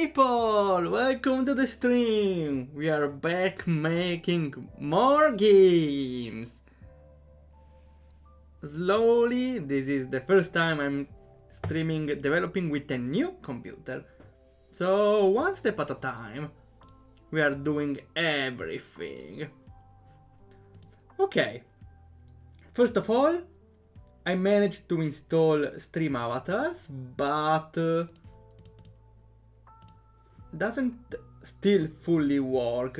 people! Welcome to the stream! We are back making more games! Slowly, this is the first time I'm streaming developing with a new computer. So, one step at a time, we are doing everything. Okay, first of all, I managed to install stream avatars, but doesn't still fully work.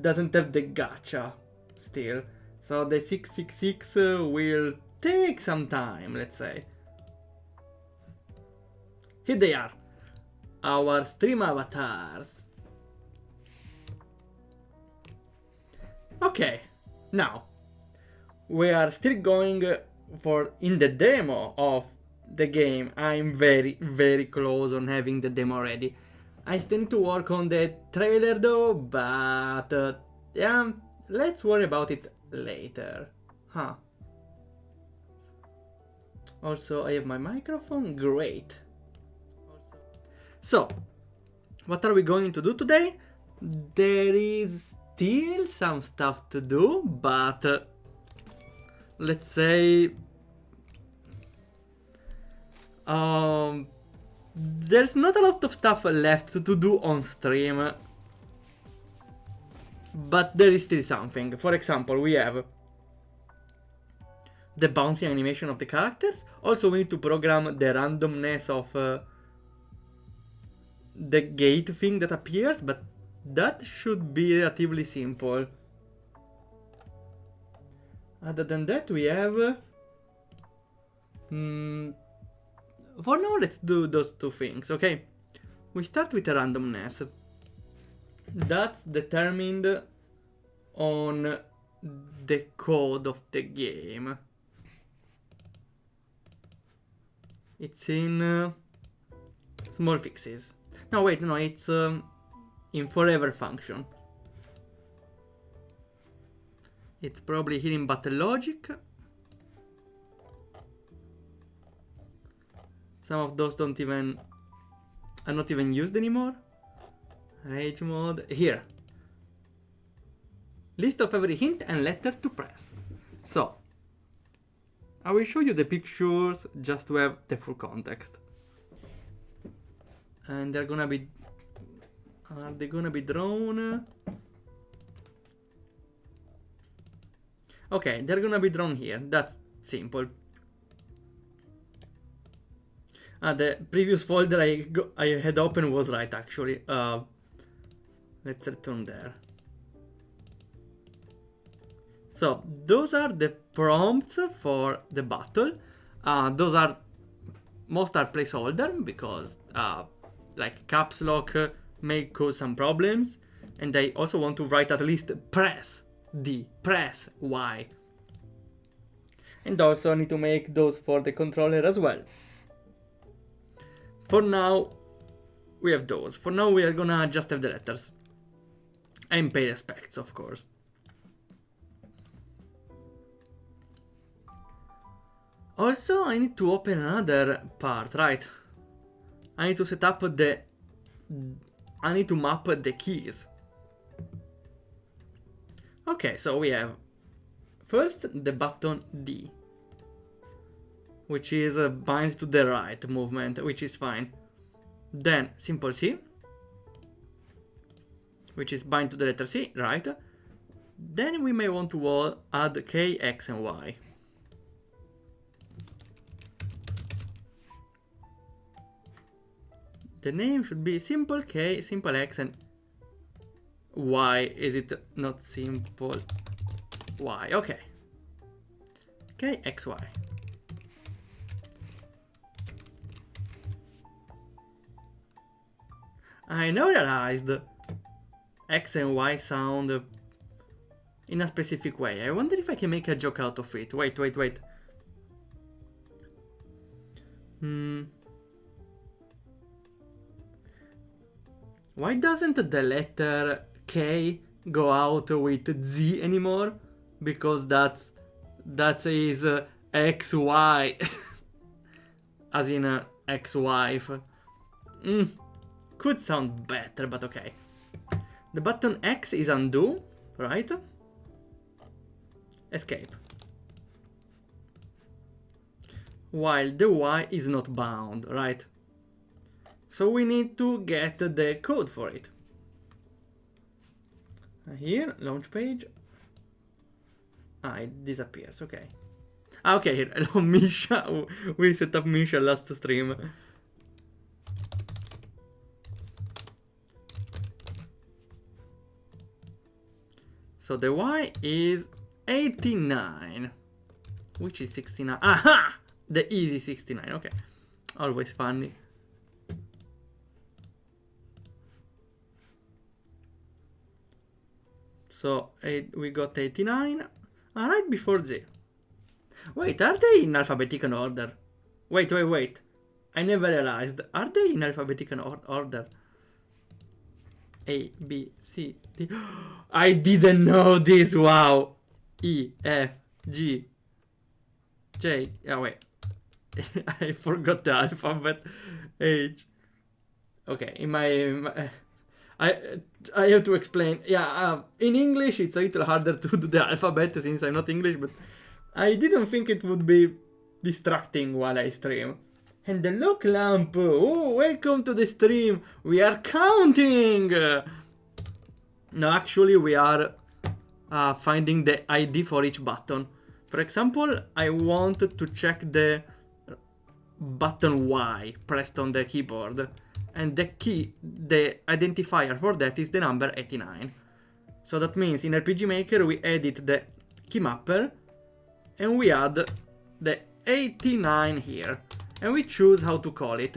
Doesn't have the gacha still. So the 666 will take some time, let's say. Here they are, our stream avatars. Okay, now we are still going for in the demo of the game. I'm very close on having the demo ready. I still need to work on the trailer though, but yeah, let's worry about it later. Huh. Also, I have my microphone, great. So, what are we going to do today? There is still some stuff to do, but let's say there's not a lot of stuff left to do on stream, but there is still something. For example, we have the bouncy animation of the characters. Also, we need to program the randomness of the gate thing that appears, but that should be relatively simple. Other than that, we have for now, let's do those two things, okay? We start with the randomness. That's determined on the code of the game. It's in small fixes. No, wait, no, it's in forever function. It's probably here in battle logic. Some of those are not even used anymore. Rage mode, here. List of every hint and letter to press. So, I will show you the pictures just to have the full context. And they're gonna be, are they gonna be drawn? Okay, they're gonna be drawn here, that's simple. The previous folder I had open was right actually. Let's return there. So those are the prompts for the battle. Most are placeholder because like caps lock may cause some problems, and I also want to write at least press D, press Y. And also need to make those for the controller as well. For now, we have those. For now, we are gonna just have the letters. And pay respects, of course. Also, I need to open another part, right? I need to set up I need to map the keys. Okay, so we have first the button D, which is bind to the right movement, which is fine. Then simple C, which is bind to the letter C, right? Then we may want to add K, X, and Y. The name should be simple K, simple X, and Y. Is it not simple Y? Okay. K, X, Y. I now realized X and Y sound in a specific way. I wonder if I can make a joke out of it. Wait. Why doesn't the letter K go out with Z anymore? Because that is XY, as in ex-wife. Could sound better, but okay. The button X is undo, right? Escape. While the Y is not bound, right? So we need to get the code for it. Here, launch page. It disappears, okay. Okay, here, hello Misha. We set up Misha last stream. So the Y is 89, which is 69. Aha! The easy 69, okay. Always funny. So we got 89, right before Z. Wait, are they in alphabetical order? Wait. I never realized. Are they in alphabetical order? A, B, C, D. I didn't know this, wow. E, F, G, J. Oh, wait. I forgot the alphabet. H. Okay, in my I have to explain. Yeah, in English it's a little harder to do the alphabet since I'm not English, but I didn't think it would be distracting while I stream. And the lock lamp. Oh, welcome to the stream. We are counting. No, actually we are finding the ID for each button. For example, I want to check the button Y pressed on the keyboard. And the identifier for that is the number 89. So that means in RPG Maker we edit the key mapper and we add the 89 here. And we choose how to call it.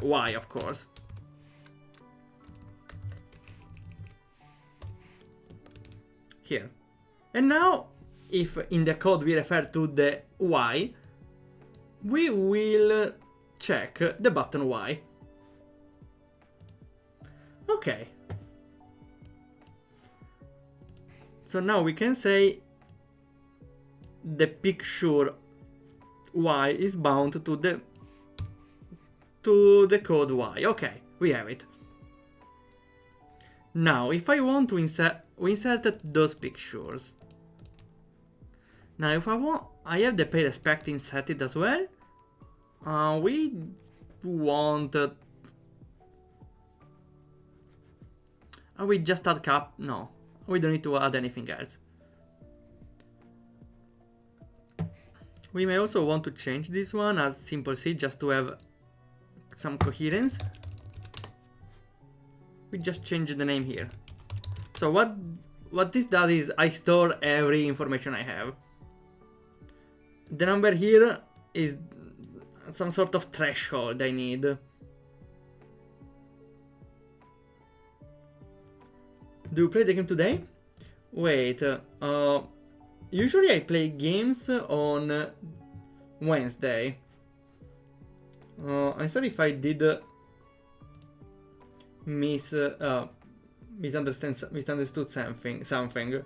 Y, of course. Here. And now, if in the code we refer to the Y, we will check the button Y. Okay. So now we can say the picture Y is bound to the code Y. Okay, we have it. Now, if I want to we inserted those pictures. Now, if I have the pay respect inserted as well. We want. We just add cap. No, we don't need to add anything else. We may also want to change this one as simple C just to have some coherence. We just change the name here. So what this does is I store every information I have. The number here is some sort of threshold I need. Do you play the game today? Wait, usually I play games on Wednesday. I'm sorry if I did misunderstood something.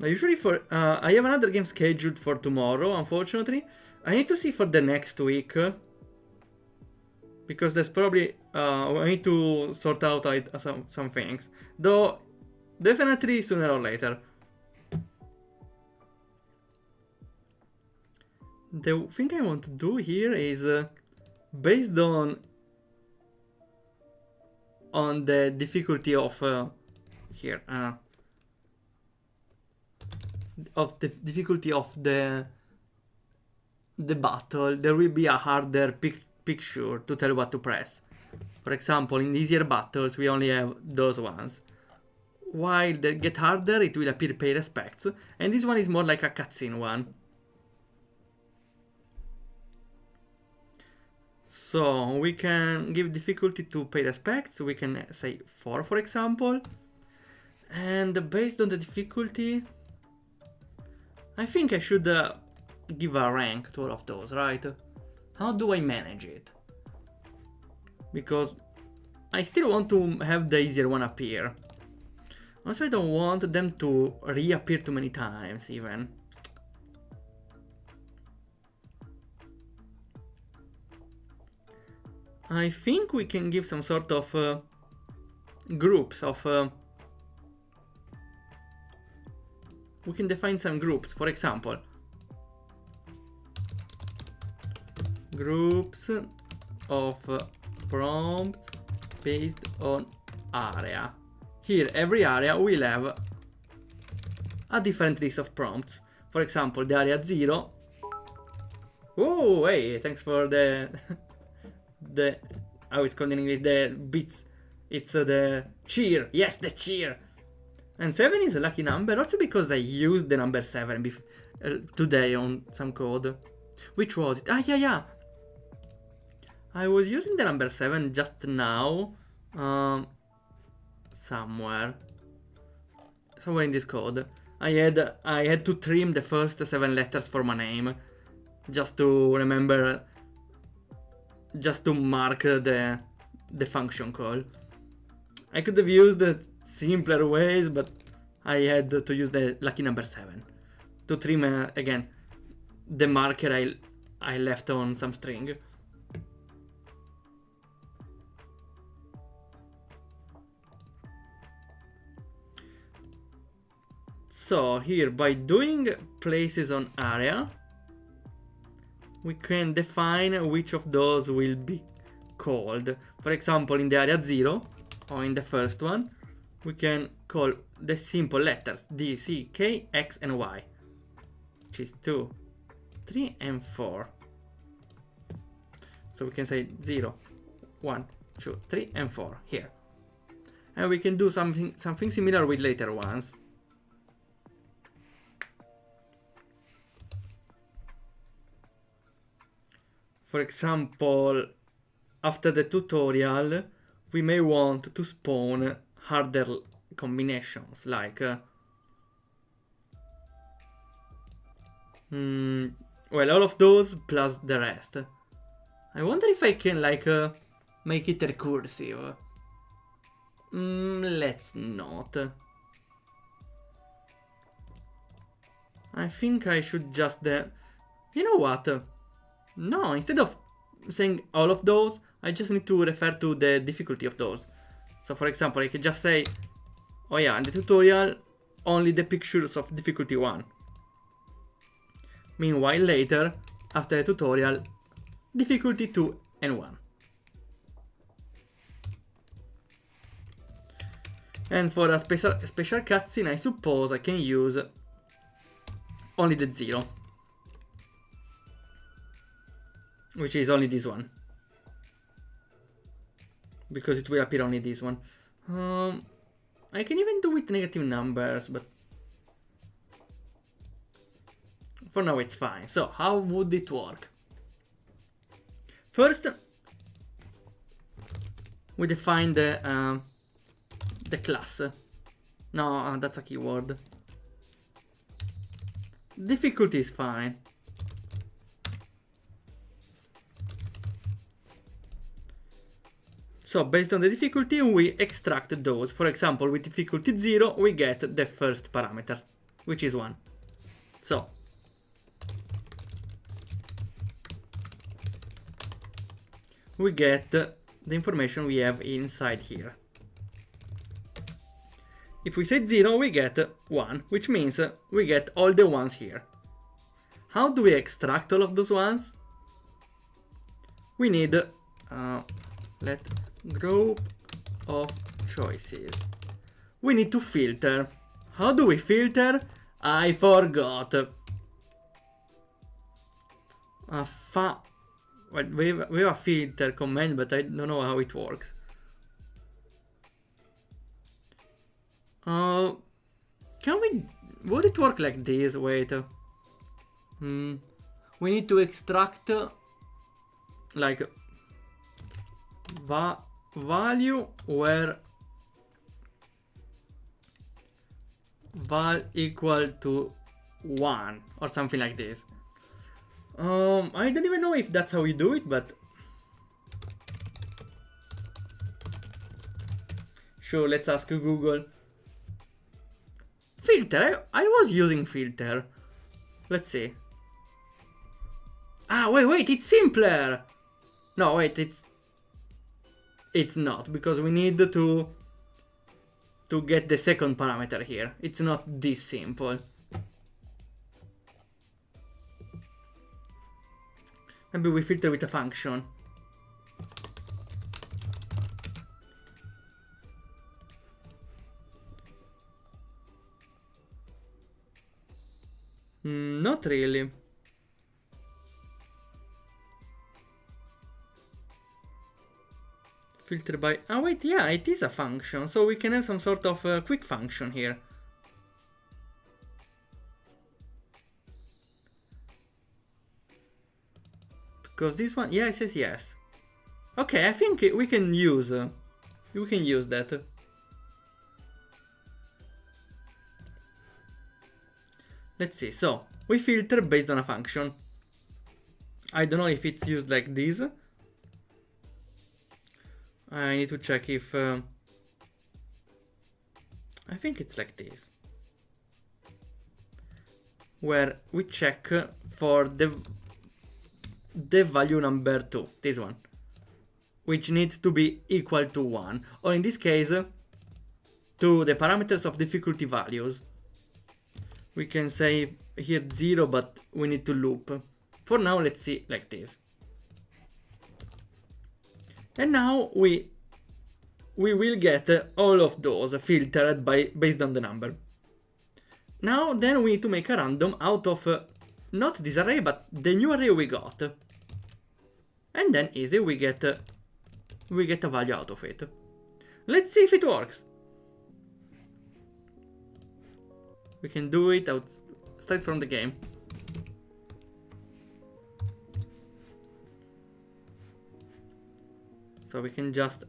Usually I have another game scheduled for tomorrow, unfortunately. I need to see for the next week. Because there's probably, I need to sort out some things. Though, definitely sooner or later. The thing I want to do here is, based on the difficulty of, here, of the difficulty of the battle, there will be a harder picture to tell what to press. For example, in easier battles, we only have those ones. While they get harder, it will appear pay respects, and this one is more like a cutscene one. So we can give difficulty to pay respects. We can say 4, for example, and based on the difficulty, I think I should give a rank to all of those, right? How do I manage it? Because I still want to have the easier one appear. Also, I don't want them to reappear too many times, even. I think we can give some sort of groups of... we can define some groups, for example. Groups of prompts based on area. Here, every area will have a different list of prompts. For example, the area 0. Oh, hey, thanks for the... the... how it's called in English, the bits. It's the cheer. Yes, the cheer. And 7 is a lucky number, also because I used the number 7 today on some code. Which was it? Ah, yeah. I was using the number 7 just now. Somewhere in this code. I had to trim the first 7 letters for my name. Just to remember... just to mark the function call. I could have used simpler ways, but I had to use the lucky number 7 to trim again the marker I left on some string. So here, by doing places on area, we can define which of those will be called. For example, in the area 0, or in the first one, we can call the simple letters D, C, K, X, and Y, which is 2, 3, and 4. So we can say 0, 1, 2, 3, and 4 here. And we can do something similar with later ones. For example, after the tutorial, we may want to spawn harder combinations, like well, all of those plus the rest. I wonder if I can like make it recursive. Let's not. I think I should just you know what? No, instead of saying all of those, I just need to refer to the difficulty of those. So for example, I can just say, oh yeah, in the tutorial, only the pictures of difficulty 1. Meanwhile, later, after the tutorial, difficulty 2 and 1. And for a special cutscene, I suppose I can use only the 0. Which is only this one. Because it will appear only this one. I can even do with negative numbers, but for now it's fine. So, how would it work? First, we define the class. No, that's a keyword. Difficulty is fine. So based on the difficulty, we extract those. For example, with difficulty 0, we get the first parameter, which is 1. So we get the information we have inside here. If we say 0, we get 1, which means we get all the ones here. How do we extract all of those ones? We need let group of choices. We need to filter. How do we filter? I forgot. We have a filter command, but I don't know how it works. Can we... would it work like this? Wait. We need to extract like value where val equal to 1 or something like this. I don't even know if that's how we do it, but sure, let's ask Google. filter. I was using filter. Let's see. Ah, wait, it's simpler. No, wait, it's not, because we need to get the second parameter here. It's not this simple. Maybe we filter with a function. Not really. Filter by... Oh wait, yeah, it is a function, so we can have some sort of quick function here. Because this one, yeah, it says yes. Okay, I think we can use that. Let's see, so we filter based on a function. I don't know if it's used like this. I need to check if... I think it's like this. Where we check for the value number 2, this one. Which needs to be equal to 1. Or in this case, to the parameters of difficulty values. We can say here 0, but we need to loop. For now, let's see like this. And now we will get all of those filtered based on the number. Now then we need to make a random out of not this array but the new array we got. And then easy, we get a value out of it. Let's see if it works. We can do it out straight from the game. So we can just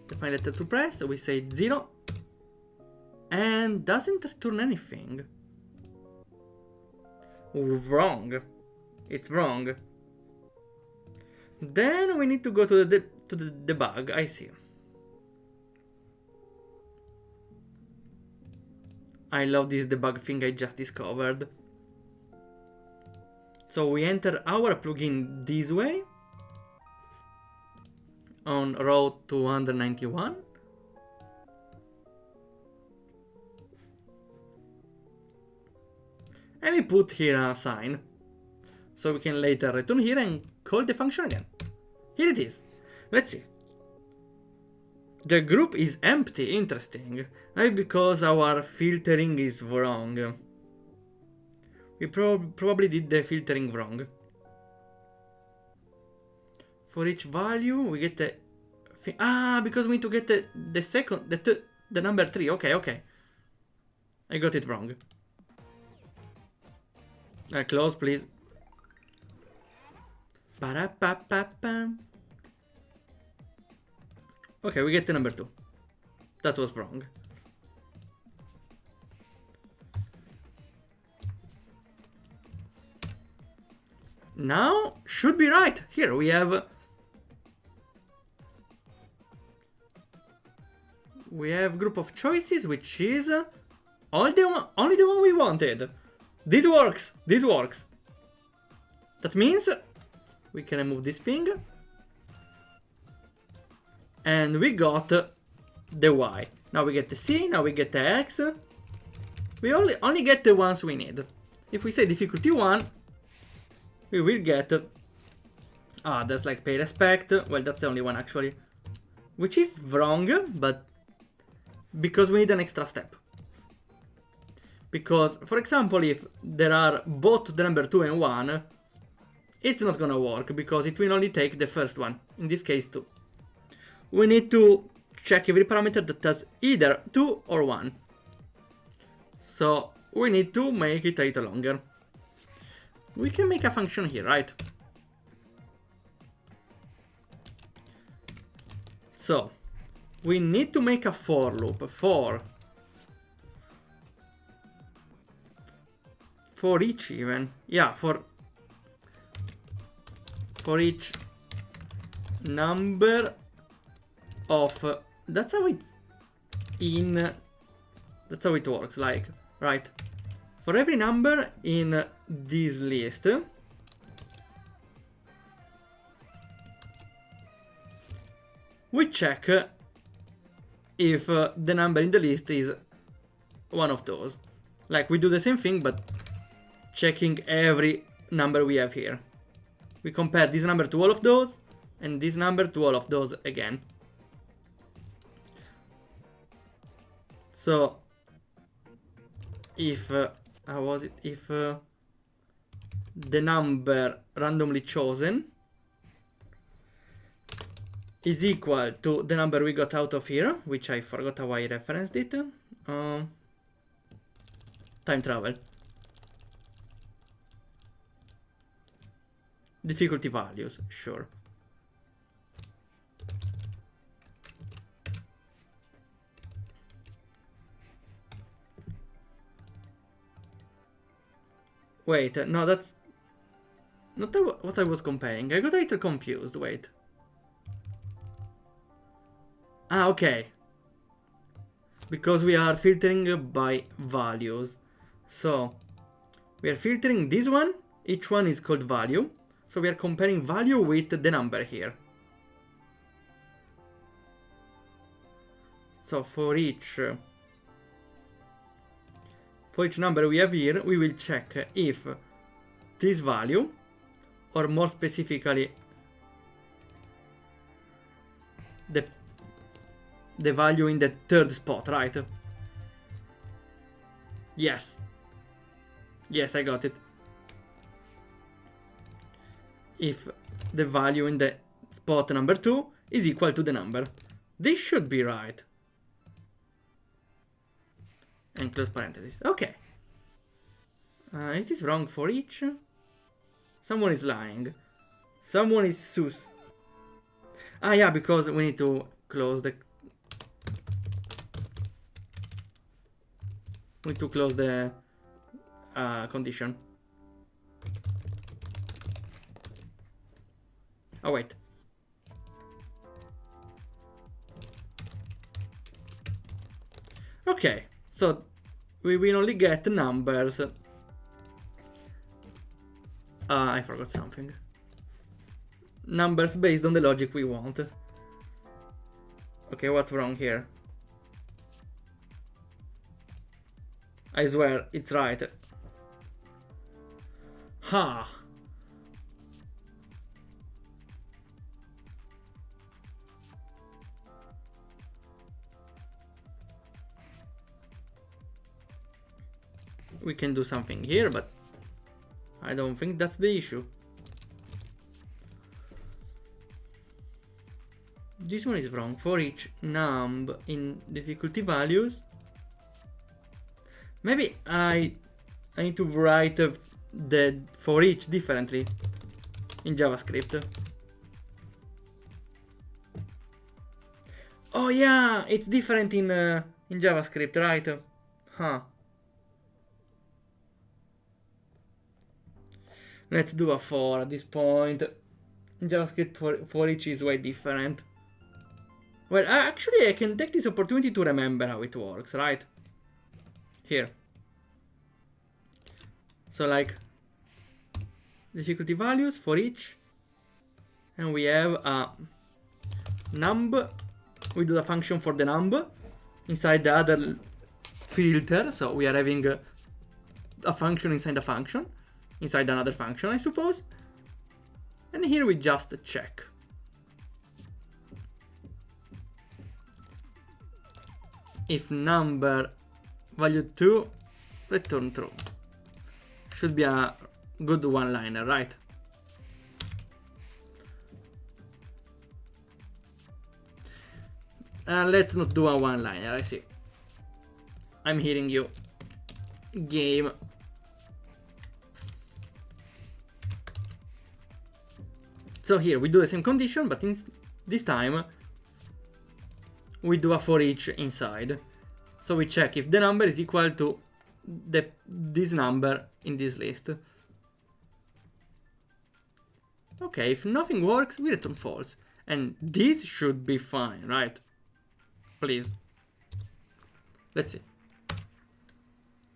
define letter to press, so we say 0 and doesn't return anything. Wrong. It's wrong. Then we need to go to the debug. I see. I love this debug thing I just discovered. So we enter our plugin this way on row 291. And we put here a sign. So we can later return here and call the function again. Here it is. Let's see. The group is empty. Interesting. Maybe because our filtering is wrong. We probably did the filtering wrong. For each value, we get the... because we need to get the second... the number 3. Okay. I got it wrong. Close, please. Okay, we get the number 2. That was wrong. Now, should be right. Here we have... we have group of choices, which is only the one we wanted. This works. This works. That means we can remove this thing. And we got the Y. Now we get the C, now we get the X. We only get the ones we need. If we say difficulty 1, we will get... that's like pay respect. Well, that's the only one actually. Which is wrong, but because we need an extra step. Because, for example, if there are both the number 2 and 1, it's not gonna work, because it will only take the first one, in this case 2. We need to check every parameter that has either 2 or 1. So, we need to make it a little longer. We can make a function here, right? So, we need to make a for loop for each even. Yeah, for each number of... that's how it's in That's how it works, like, right? For every number in this list, we check if the number in the list is one of those. Like, we do the same thing, but checking every number we have here. We compare this number to all of those, and this number to all of those again. So, if, how was it? If the number randomly chosen is equal to the number we got out of here, which I forgot how I referenced it. Time travel. Difficulty values, sure. Wait, no, that's not what I was comparing. I got a little confused, wait. Ah, okay. Because we are filtering by values. So, we are filtering this one. Each one is called value. So we are comparing value with the number here. So for each number we have here, we will check if this value, or more specifically, the value in the third spot, right? Yes. Yes, I got it. If the value in the spot number 2 is equal to the number. This should be right. And close parentheses. Okay. Is this wrong for each? Someone is lying. Someone is sus. Ah, yeah, because we need to close the... We need to close the condition. Oh, wait. Okay, so we will only get numbers. I forgot something. Numbers based on the logic we want. Okay, what's wrong here? I swear, it's right. Ha! We can do something here, but I don't think that's the issue. This one is wrong. For each num in difficulty values, maybe I need to write the for each differently in JavaScript. Oh yeah, it's different in JavaScript, right? Huh. Let's do a for at this point. In JavaScript, for each is way different. Well, actually, I can take this opportunity to remember how it works, right? Here. So, like, difficulty values for each. And we have a num. We do the function for the num inside the other filter. So, we are having a function inside a function. Inside another function, I suppose. And here we just check. If number value 2 return true. Should be a good one-liner, right? Let's not do a one-liner, I see. I'm hearing you. Game. So here we do the same condition, but this time we do a for each inside. So we check if the number is equal to this number in this list. Okay, if nothing works, we return false. And this should be fine, right? Please. Let's see.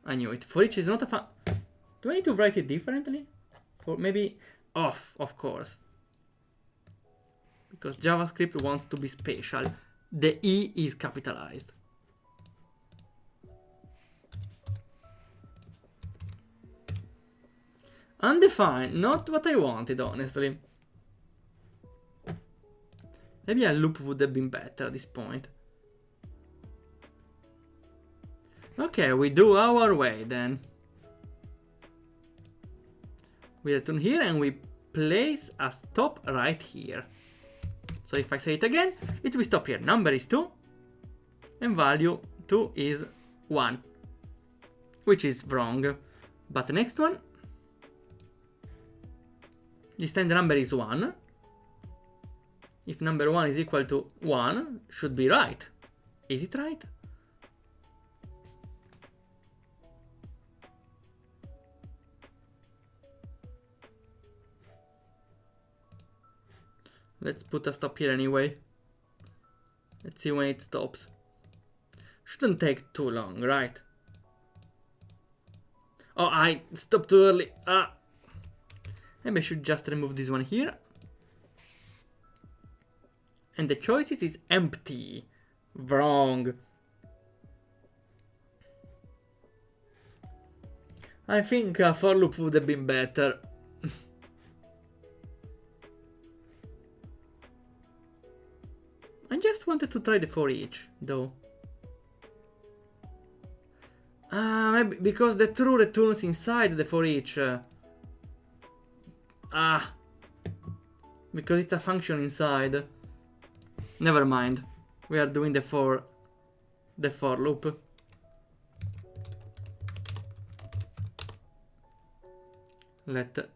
I knew it. For each is not a fun... Do I need to write it differently? For maybe off, of course. Because JavaScript wants to be special. The E is capitalized. Undefined, not what I wanted, honestly. Maybe a loop would have been better at this point. Okay, we do our way then. We return here and we place a stop right here. So if I say it again, it will stop here. Number is 2 and value 2 is 1, which is wrong. But the next one, this time the number is 1. If number 1 is equal to 1, should be right. Is it right? Let's put a stop here anyway. Let's see when it stops. Shouldn't take too long, right? Oh, I stopped too early. Ah. Maybe I should just remove this one here. And the choices is empty. Wrong. I think a for loop would have been better. I just wanted to try the for each, though. Maybe because the true returns inside the for each. Because it's a function inside. Never mind. We are doing the for loop. Let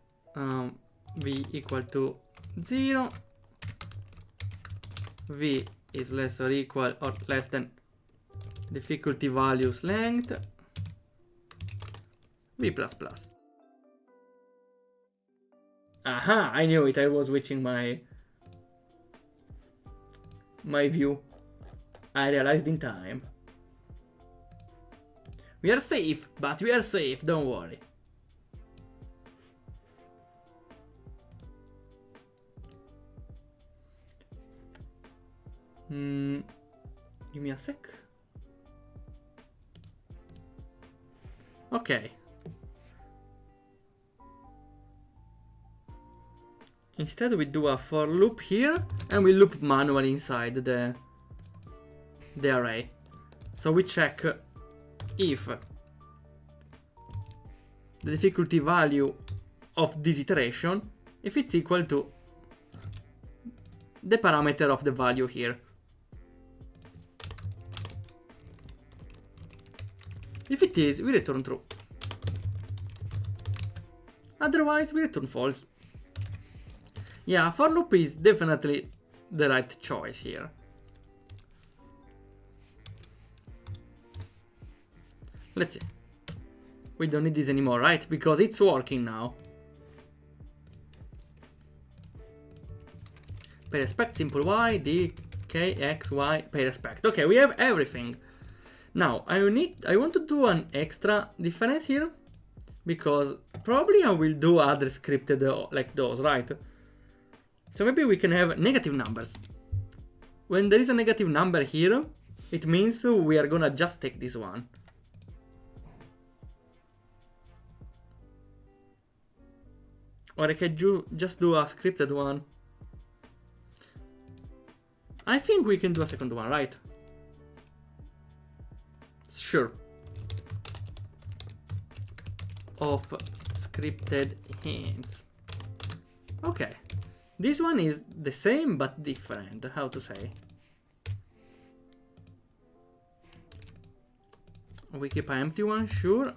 v equal to 0. V is less or equal or less than difficulty values length v++. Aha, I knew it. I was switching my view. I realized in time. We are safe, but we are safe, don't worry. Give me a sec. Okay. Instead we do a for loop here and we loop manually inside the array. So we check if the difficulty value of this iteration, if it's equal to the parameter of the value here. If it is, we return true. Otherwise, we return false. Yeah, for loop is definitely the right choice here. Let's see. We don't need this anymore, right? Because it's working now. Pay respect, simple y, d, k, x, y, pay respect. Okay, we have everything. Now, I want to do an extra difference here, because probably I will do other scripted like those, right? So maybe we can have negative numbers. When there is a negative number here, it means we are gonna just take this one. Or I can just do a scripted one. I think we can do a second one, right? Sure. Of scripted hints. Okay. This one is the same but different. How to say? We keep an empty one, sure.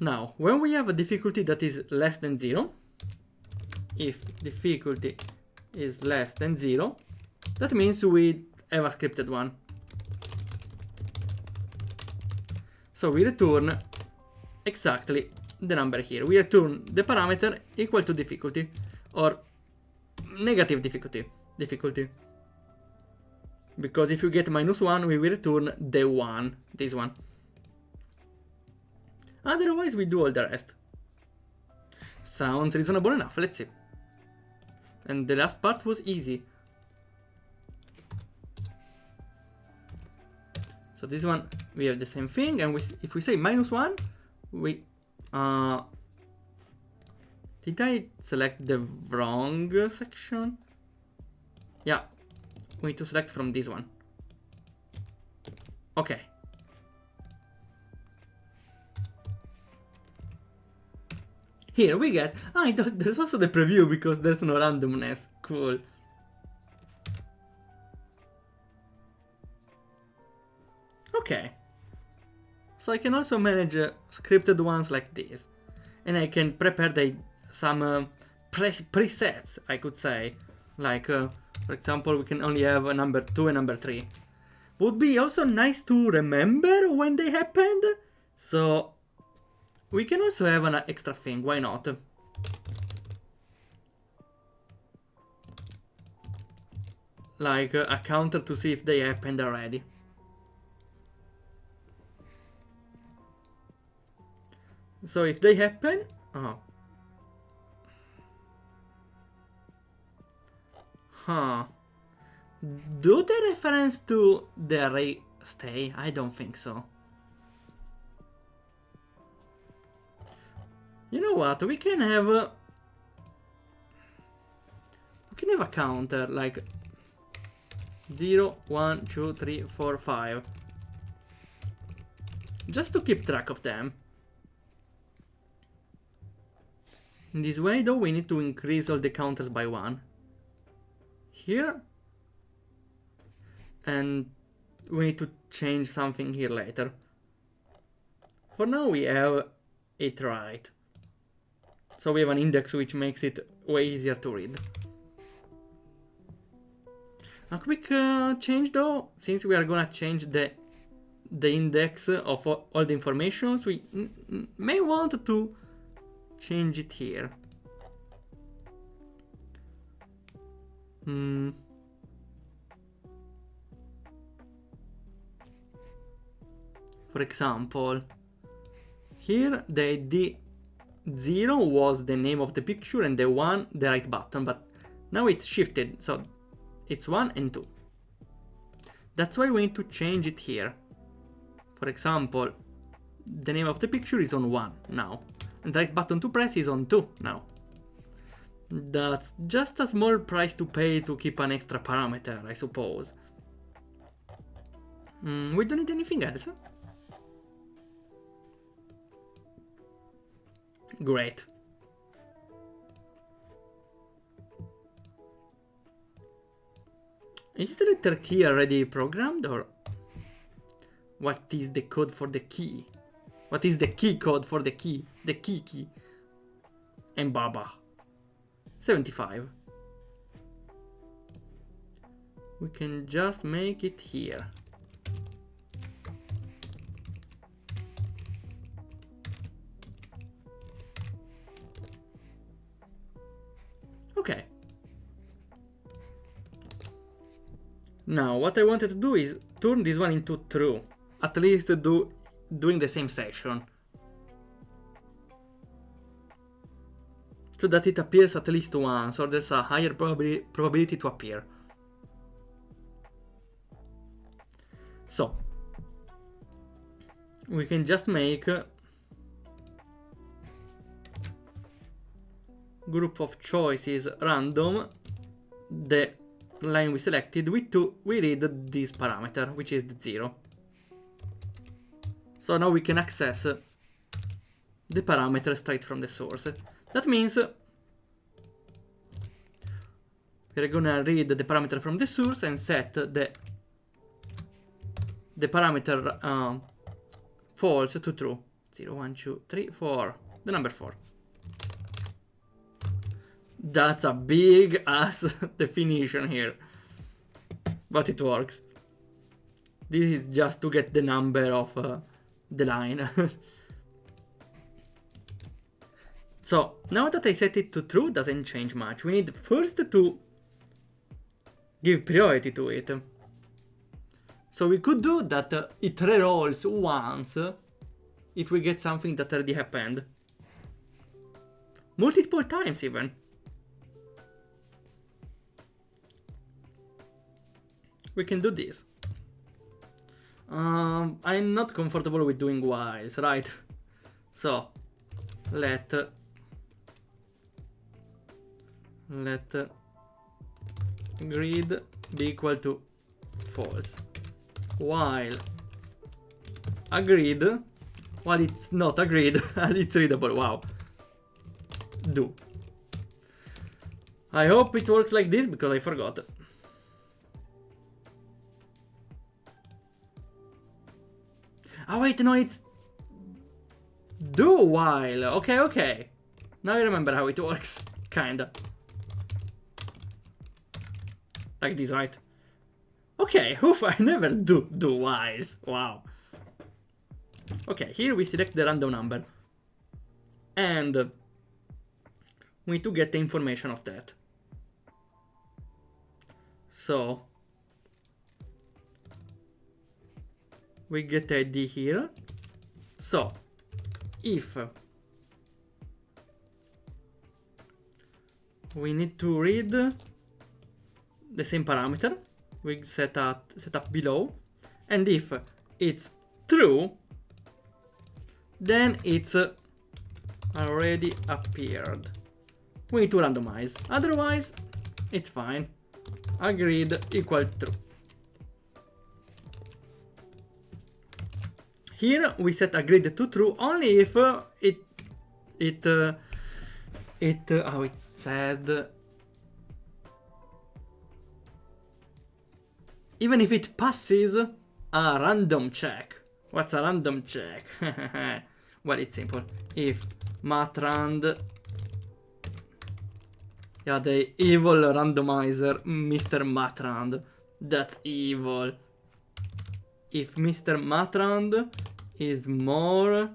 Now, when we have a difficulty that is less than 0, if difficulty is less than 0, that means we have a scripted one. So we return exactly the number here. We return the parameter equal to difficulty or negative difficulty. Because if you get -1, we will return the 1, this one. Otherwise, we do all the rest. Sounds reasonable enough, let's see. And the last part was easy. So this one, we have the same thing, and if we say -1, we... did I select the wrong section? Yeah, we need to select from this one. Okay. Here we get... there's also the preview because there's no randomness. Cool. Okay. So I can also manage scripted ones like this. And I can prepare some presets, I could say. Like, for example, we can only have a number 2 and number 3. Would be also nice to remember when they happened. So... we can also have an extra thing, why not? Like a counter to see if they happened already. So if they happen... oh. Huh. Do they reference to the array stay? I don't think so. You know what? We can have a counter like 0, 1, 2, 3, 4, 5. Just to keep track of them. In this way though, we need to increase all the counters by 1. Here. And we need to change something here later. For now we have it right. So we have an index which makes it way easier to read. A quick change though, since we are gonna change the index of all the information, we may want to change it here. For example, here the ID 0 was the name of the picture and the 1 the right button, but now it's shifted, so it's 1 and 2. That's why we need to change it here. For example, the name of the picture is on 1 now, and the right button to press is on 2 now. That's just a small price to pay to keep an extra parameter, I suppose. We don't need anything else. Great. Is the letter key already programmed, or what is the code for the key? What is the key code for the key? The key. And Baba. 75. We can just make it here. Okay. Now, what I wanted to do is turn this one into true. At least doing the same section. So that it appears at least once, or there's a higher probability to appear. So, we can just make a group of choices random. The line we selected, we read this parameter, which is the 0. So now we can access the parameter straight from the source. That means we're gonna read the parameter from the source and set the parameter false to true. 0, 1, 2, 3, 4. The number 4. That's a big ass definition here. But it works. This is just to get the number of the line. So, now that I set it to true, doesn't change much. We need first to give priority to it. So we could do that it rerolls once if we get something that already happened. Multiple times even. We can do this. I'm not comfortable with doing whiles, right? So let grid be equal to false. While agreed, while it's not agreed, it's readable. Wow. Do. I hope it works like this because I forgot. Oh wait, no, it's do while. Okay, okay. Now I remember how it works. Kinda. Like this, right? Okay, oof, I never do whiles. Wow. Okay, here we select the random number. And we need to get the information of that. So we get the ID here. So if we need to read the same parameter, we set up below, and if it's true, then it's already appeared. We need to randomize, otherwise it's fine. Agreed equal true. Here we set agreed to true only if it said, even if it passes a random check. What's a random check? Well, it's simple. If matrand, yeah, the evil randomizer, Mr. Matrand, that's evil. If Mr. Matrand is more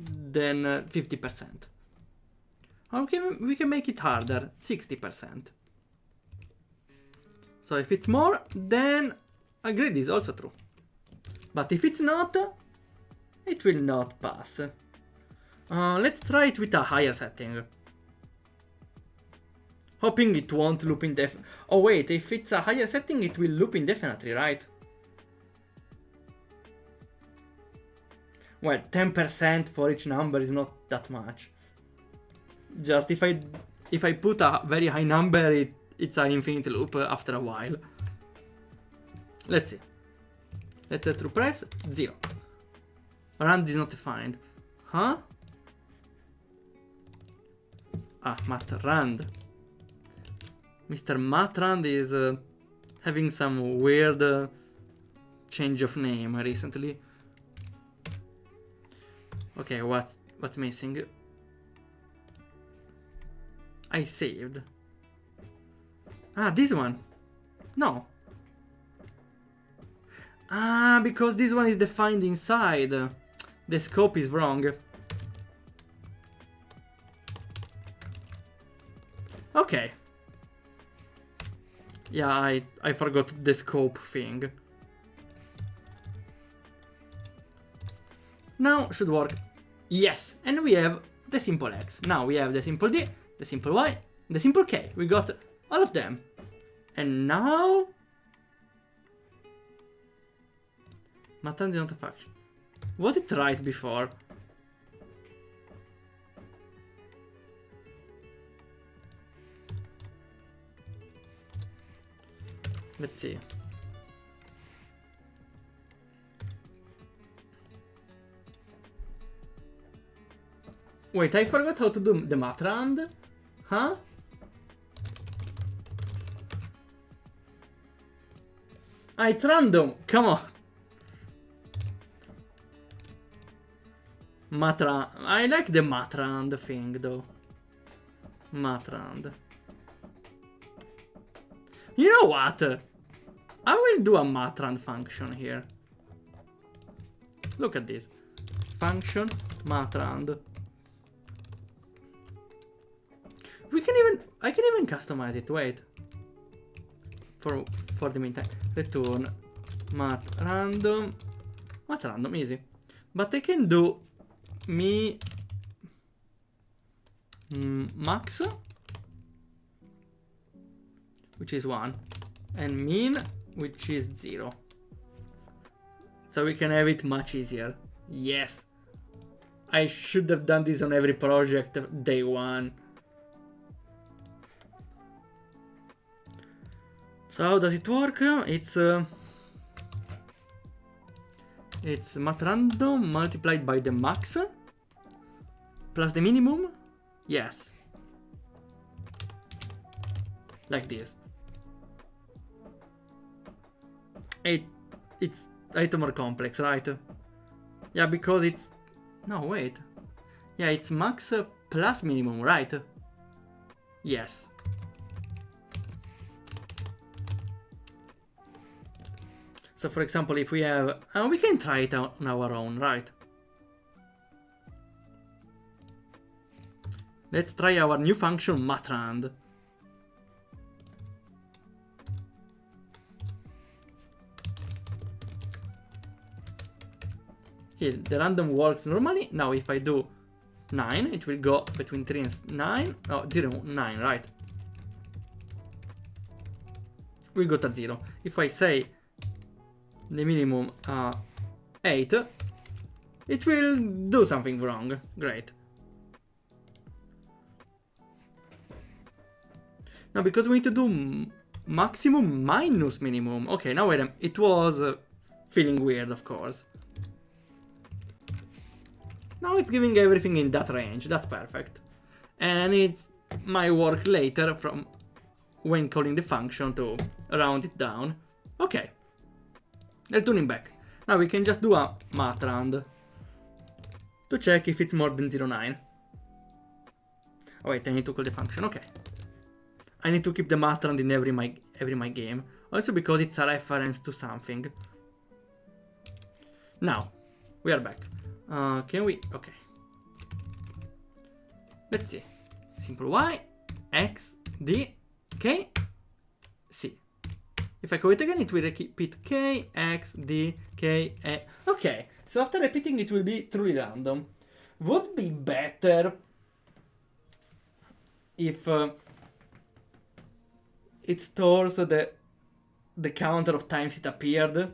than 50%. Okay, we can make it harder, 60%. So if it's more, then agreed is also true. But if it's not, it will not pass. Let's try it with a higher setting. Hoping it won't loop indefinitely. Oh wait, if it's a higher setting, it will loop indefinitely, right? Well, 10% for each number is not that much. Just if I put a very high number, it's an infinite loop after a while. Let's see. Let's true press 0. Rand is not defined. Huh? Ah, Matrand. Mr. Matrand is having some weird change of name recently. Okay, what's missing? I saved. Ah, this one. No. Ah, because this one is defined inside. The scope is wrong. Okay. Yeah, I forgot the scope thing. Now should work. Yes, and we have the simple X. Now we have the simple D, the simple Y, the simple K. We got all of them. And now Matrand is not a function. Was it right before? Let's see. Wait, I forgot how to do the Matrand. Huh? Ah, it's random. Come on. Matrand. I like the Matrand thing though. Matrand. You know what? I will do a Matrand function here. Look at this. Function Matrand. I can even customize it. Wait. for the meantime, return math random, easy. But I can do me max, which is 1, and min, which is 0. So we can have it much easier. Yes. I should have done this on every project day 1. So how does it work? It's math random multiplied by the max plus the minimum. Yes. Like this. It's a little more complex, right? Yeah, because it's... No, wait. Yeah, it's max plus minimum, right? Yes. So for example, if we have... we can try it on our own, right? Let's try our new function mathrand. Here, the random works normally. Now if I do 9, it will go between 3 and 9. Oh, 0, 9, right? We got a 0. If I say the minimum 8, it will do something wrong. Great. Now because we need to do maximum minus minimum. Okay, now wait a minute. It was feeling weird, of course. Now it's giving everything in that range. That's perfect. And it's my work later from when calling the function to round it down. Okay. Returning back. Now we can just do a mathrand to check if it's more than 0.9. Oh wait, I need to call the function. Okay. I need to keep the mathrand in every my game. Also because it's a reference to something. Now, we are back. Can we? Okay. Let's see. Simple Y, X, D, K, C. If I call it again, it will repeat K, X, D, K, A. Okay, so after repeating, it will be truly random. Would be better if it stores the counter of times it appeared.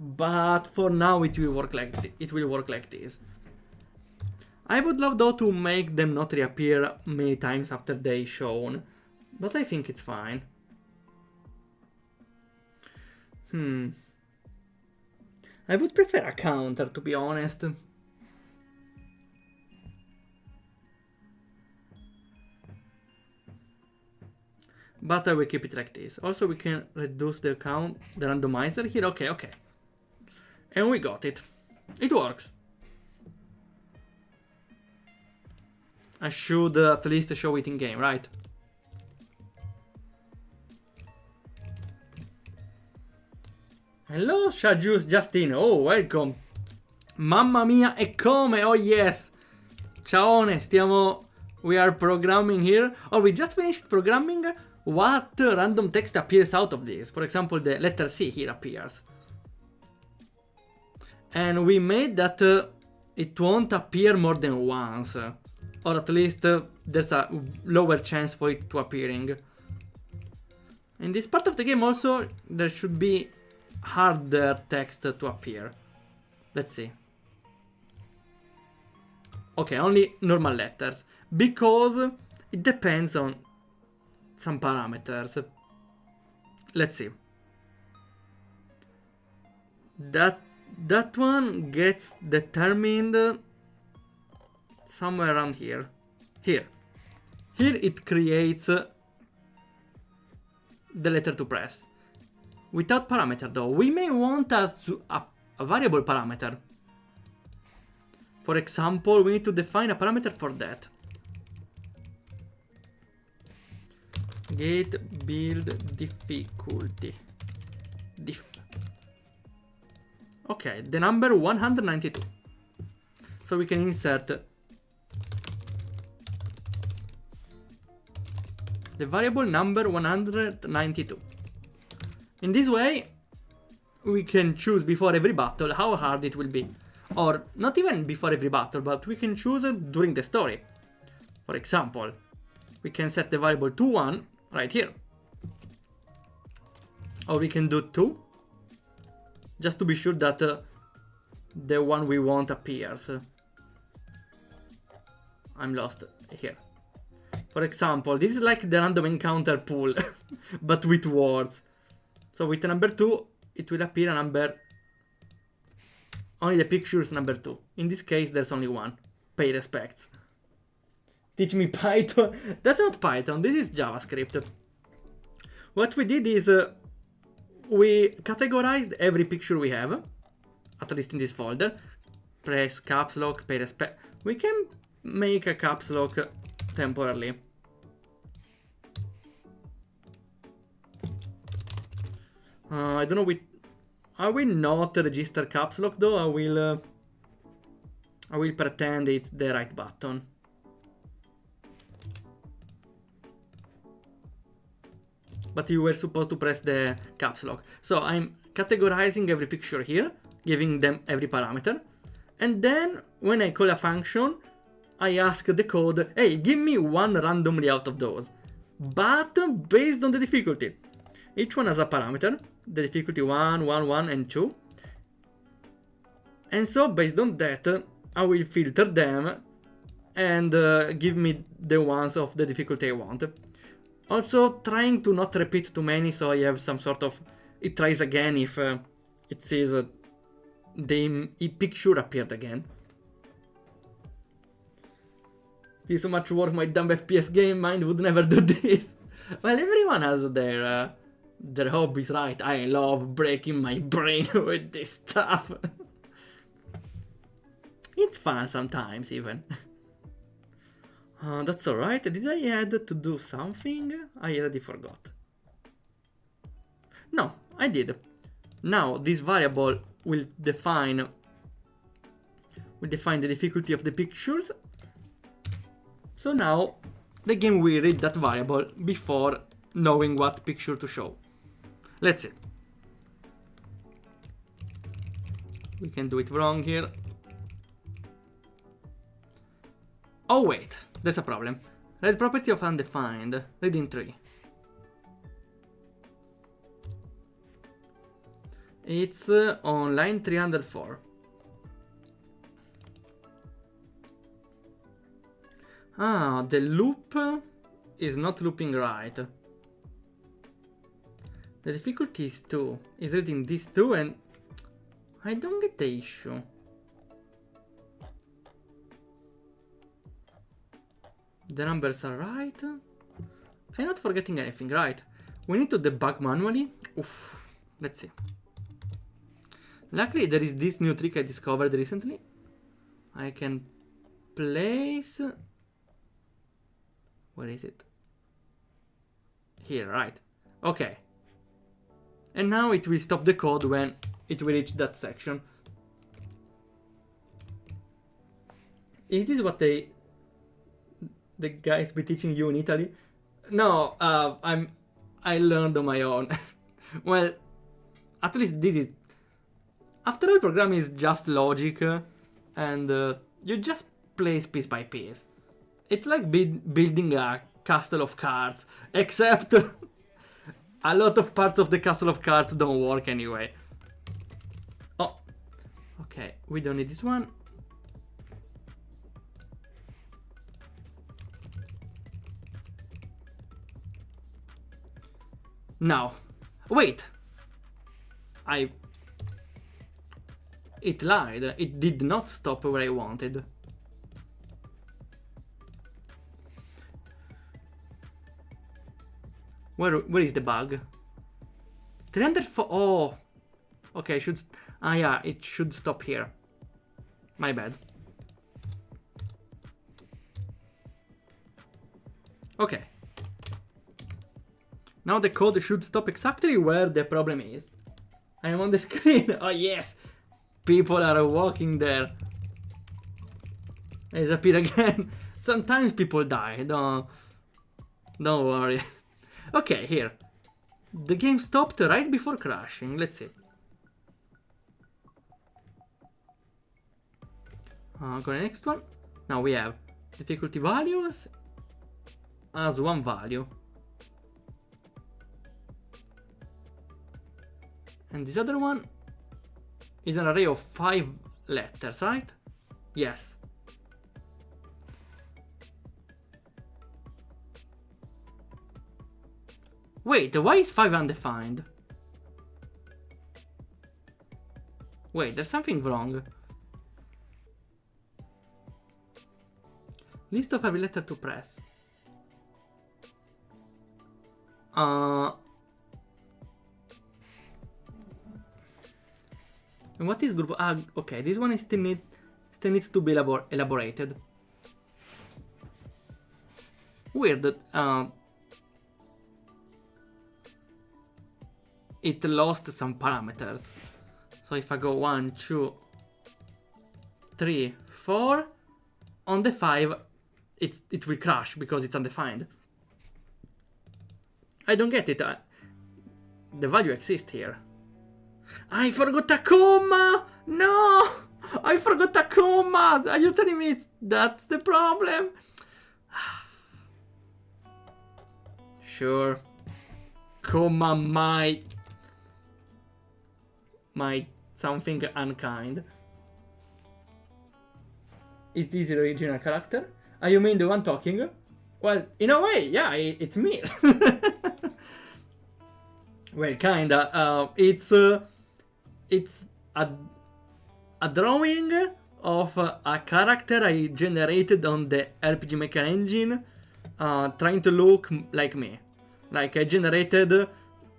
But for now, it will work like this. I would love though to make them not reappear many times after they shown, but I think it's fine. I would prefer a counter, to be honest. But I will keep it like this. Also, we can reduce the randomizer here. Okay. And we got it. It works. I should at least show it in game, right? Hello, Shajus Justin. Oh, welcome. Mamma mia, e come? Oh, yes. Ciaone, we are programming here. Oh, we just finished programming. What random text appears out of this? For example, the letter C here appears. And we made that it won't appear more than once. Or at least there's a lower chance for it to appearing. In this part of the game also, there should be harder text to appear. Let's see. Okay, only normal letters. Because it depends on some parameters. Let's see. That one gets determined somewhere around here. Here it creates the letter to press. Without parameter though. We may want a variable parameter. For example, we need to define a parameter for that. Get build difficulty. Diff. Okay, the number 192. So we can insert the the variable number 192. In this way, we can choose before every battle how hard it will be. Or not even before every battle, but we can choose it during the story. For example, we can set the variable to 1 right here. Or we can do 2, just to be sure that the one we want appears. I'm lost here. For example, this is like the random encounter pool, but with words. So with the number 2, it will appear a number. Only the picture is number 2. In this case, there's only 1. Pay respects. Teach me Python. That's not Python, this is JavaScript. What we did is we categorized every picture we have, at least in this folder. Press caps lock, pay respect. We can make a caps lock temporarily. I don't know, I will not register caps lock though. I will pretend it's the right button. But you were supposed to press the caps lock. So I'm categorizing every picture here, giving them every parameter. And then when I call a function, I ask the code, hey, give me one randomly out of those, but based on the difficulty. Each one has a parameter, the difficulty 1, 1, 1, and 2. And so based on that, I will filter them and give me the ones of the difficulty I want. Also trying to not repeat too many, so I have some sort of, it tries again if it says the picture appeared again. This is so much work, my dumb FPS game mind would never do this. Well, everyone has their hobbies, right? I love breaking my brain with this stuff. It's fun sometimes even. That's alright. Did I add to do something? I already forgot. No, I did. Now this variable will define the difficulty of the pictures. So now the game will read that variable before knowing what picture to show. Let's see. We can do it wrong here. Oh wait, there's a problem. Read property of undefined, reading tree. It's on line 304. Ah, the loop is not looping right. The difficulty is 2. Is reading this 2 and I don't get the issue. The numbers are right. I'm not forgetting anything, right? We need to debug manually. Oof. Let's see. Luckily there is this new trick I discovered recently. I can place... Where is it? Here, right. Okay. And now it will stop the code when it will reach that section. Is this what the guys be teaching you in Italy? No, I learned on my own. Well, at least this is... After all, programming is just logic, and you just place piece by piece. It's like building a castle of cards, except a lot of parts of the castle of cards don't work anyway. Oh, okay, we don't need this one. Now, wait! It lied, it did not stop where I wanted. Where is the bug? 304. Oh, okay. Yeah, it should stop here. My bad. Okay. Now the code should stop exactly where the problem is. I am on the screen. Oh yes, people are walking there. It's appeared again. Sometimes people die. Don't Don't worry. Okay, here. The game stopped right before crashing. Let's see. Go to the next one. Now we have difficulty values as one value. And this other one is an array of 5 letters, right? Yes. Wait, why is 5 undefined? Wait, there's something wrong. List of every letter to press. And what is group? Okay, this one is still needs to be elaborated. Weird. It lost some parameters. So if I go 1, 2, 3, 4, on the 5, it will crash because it's undefined. I don't get it. The value exists here. I forgot a comma! No! I forgot a comma! Are you telling me that's the problem? Sure. Comma might something unkind. Is this the original character? Are you mean the one talking? Well, in a way, yeah, it's me. Well, kinda. It's a drawing of a character I generated on the RPG Maker engine, trying to look like me. Like I generated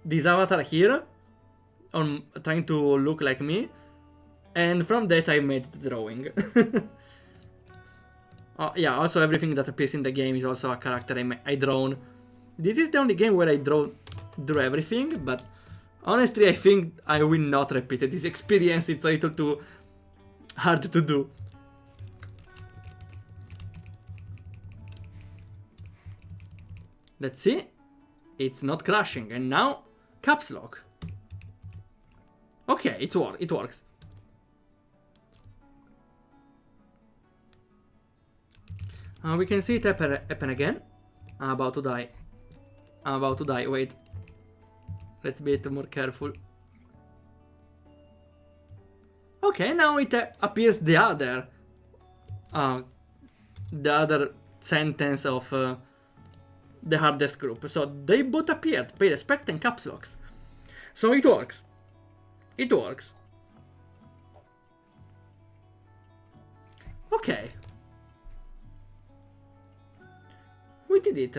this avatar here, trying to look like me, and from that I made the drawing. Yeah, also everything that appears in the game is also a character I drawn. This is the only game where I drew everything, but honestly I think I will not repeat it. This experience, it's a little too hard to do. Let's see. It's not crashing, and now caps lock. Okay, it works. We can see it happen again. I'm about to die. Wait. Let's be a bit more careful. Okay, now it appears the other sentence of the hardest group. So they both appeared. Pay respect and caps locks. So it works. It works. Okay. We did it.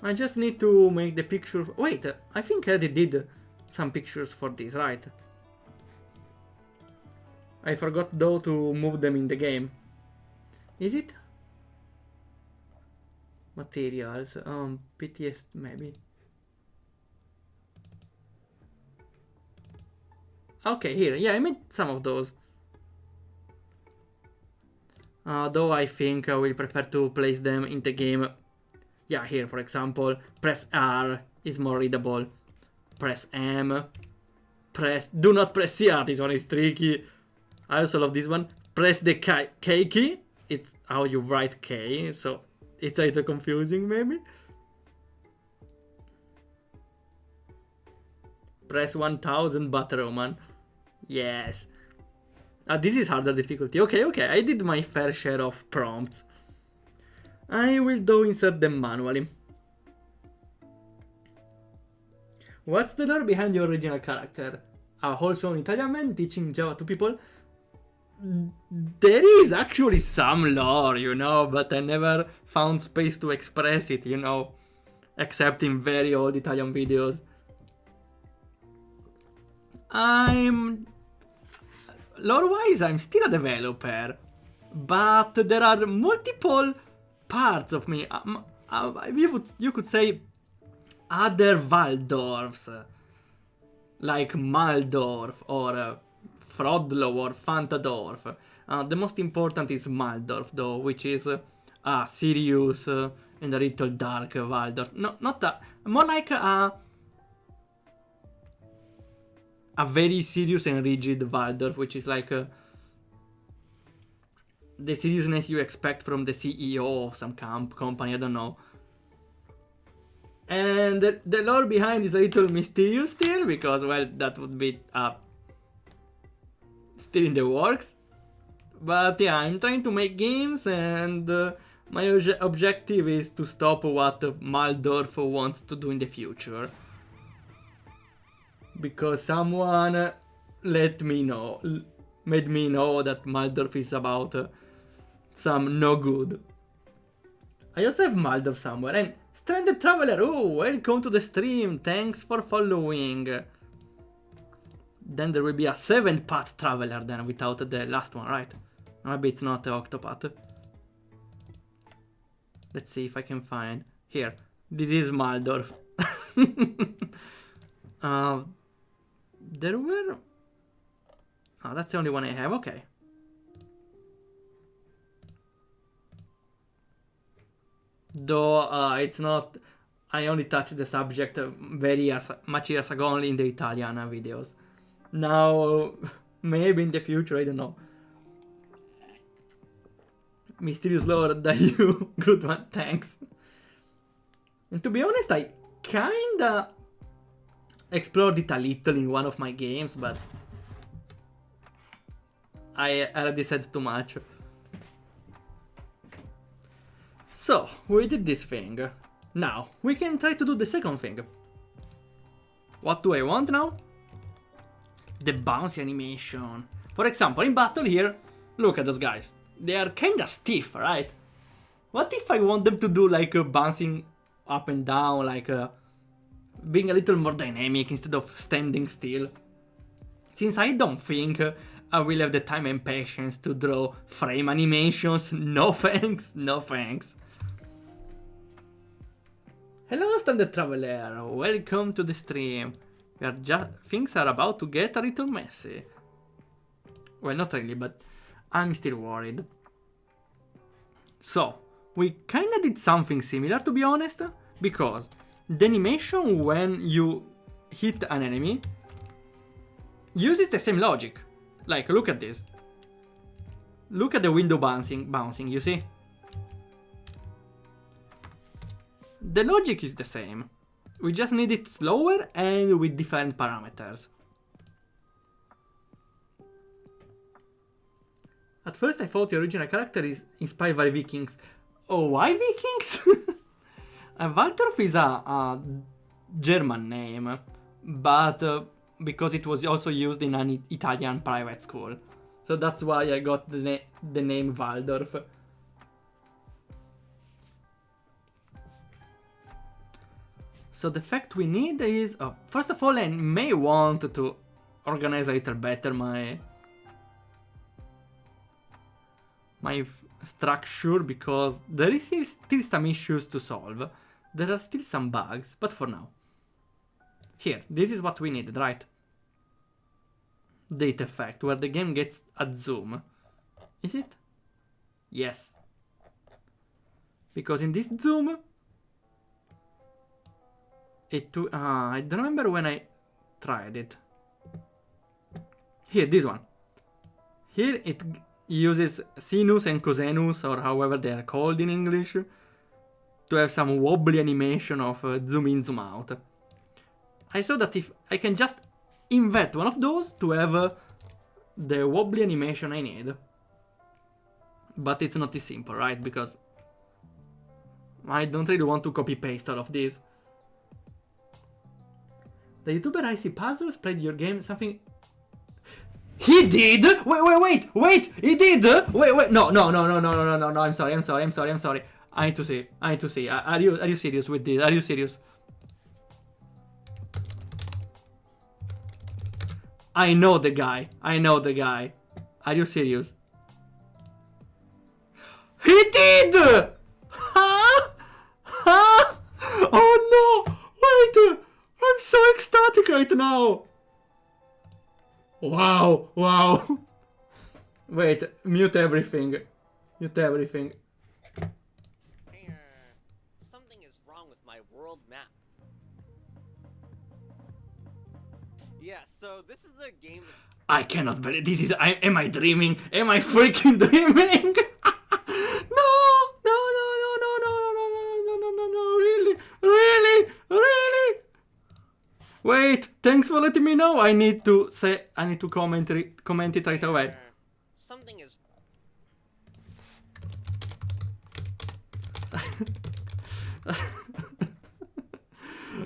I just need to make the picture. Wait, I think I already did some pictures for this, right? I forgot though to move them in the game. Is it? Materials, PTS maybe. Okay, here, yeah, I made some of those. Though I think I will prefer to place them in the game. Yeah, here, for example, press R is more readable. Press M. Do not press CR, this one is tricky. I also love this one. Press the K key. It's how you write K, so it's a little confusing maybe. Press 1000 but Roman. Yes. This is harder difficulty. Okay, I did my fair share of prompts. I will though insert them manually. What's the lore behind your original character? A wholesome Italian man teaching Java to people? There is actually some lore, you know, but I never found space to express it, you know, except in very old Italian videos. Lore-wise, I'm still a developer, but there are multiple parts of me. You could say other Waldorfs, like Maldorf or Frodlo or Fantadorf. The most important is Maldorf, though, which is a serious and a little dark Waldorf. No, not that. More like a very serious and rigid Waldorf, which is like the seriousness you expect from the CEO of some company, I don't know. And the lore behind is a little mysterious still, because, well, that would be still in the works. But yeah, I'm trying to make games, and my objective is to stop what Waldorf wants to do in the future. Because someone made me know that Waldorf is about some no good. I also have Waldorf somewhere, and Stranded Traveler, oh, welcome to the stream, thanks for following. Then there will be a 7th Path Traveler then, without the last one, right? Maybe it's not the Octopath. Let's see if I can find. Here, this is Waldorf. There were... Oh, that's the only one I have, okay. Though it's not... I only touched the subject much years ago, only in the Italian videos. Now, maybe in the future, I don't know. Mysterious Lord, that you... Good one, thanks. And to be honest, I kinda explored it a little in one of my games, but I already said too much. So, we did this thing. Now, we can try to do the second thing. What do I want now? The bouncy animation. For example, in battle here, look at those guys. They are kinda stiff, right? What if I want them to do like bouncing up and down, like being a little more dynamic instead of standing still? Since I don't think I will have the time and patience to draw frame animations, no thanks, no thanks. Hello, Standard Traveler, welcome to the stream. Things are about to get a little messy. Well, not really, but I'm still worried. So, we kinda did something similar, to be honest, because the animation when you hit an enemy uses the same logic. Like, look at this. Look at the window bouncing, you see? The logic is the same. We just need it slower and with different parameters. At first I thought the original character is inspired by Vikings. Oh, why Vikings? Waldorf is a German name, but because it was also used in an Italian private school. So that's why I got the name Waldorf. So the fact we need is... first of all, I may want to organize a little better my structure, because there is still some issues to solve. There are still some bugs, but for now. Here, this is what we needed, right? Date effect, where the game gets a zoom. Is it? Yes. Because in this zoom... I don't remember when I tried it. Here, this one. Here it uses sinus and cosinus, or however they are called in English, to have some wobbly animation of zoom in, zoom out. I saw that if I can just invert one of those to have the wobbly animation I need. But it's not this simple, right? Because I don't really want to copy paste all of this. The YouTuber IC Puzzles played your game something... He did? Wait! He did? Wait! No, I'm sorry. I need to see. Are you serious with this? Are you serious? I know the guy. Are you serious? He did! Huh? Oh no! Wait! I'm so ecstatic right now! Wow! Wait, mute everything. Yeah, so this is the game that's I cannot believe this is. Am I dreaming? Am I freaking dreaming? No! No! No! No! No! No! No! No! No! No! No! No! Really? Really? Really? Wait! Thanks for letting me know. I need to say. I need to comment it right away. something is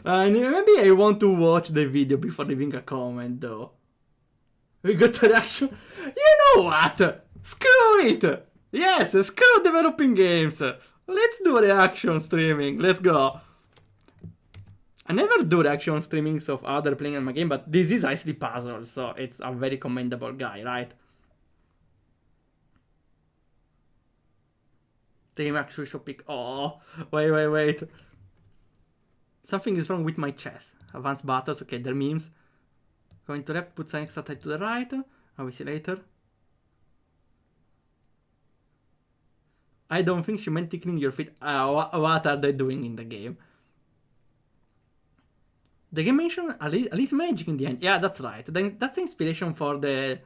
Maybe I want to watch the video before leaving a comment though. We got a reaction. You know what? Screw it! Yes, screw developing games. Let's do reaction streaming. Let's go. I never do reaction streamings of other playing on my game, but this is Isley Puzzle, so it's a very commendable guy, right? The game actually so pick. Oh, wait. Something is wrong with my chess. Advanced battles, okay, they're memes. Going to left, put some extra type to the right. I will see later. I don't think she meant tickling your feet. What are they doing in the game? The game mentioned at least magic in the end. Yeah, that's right. Then that's the inspiration for the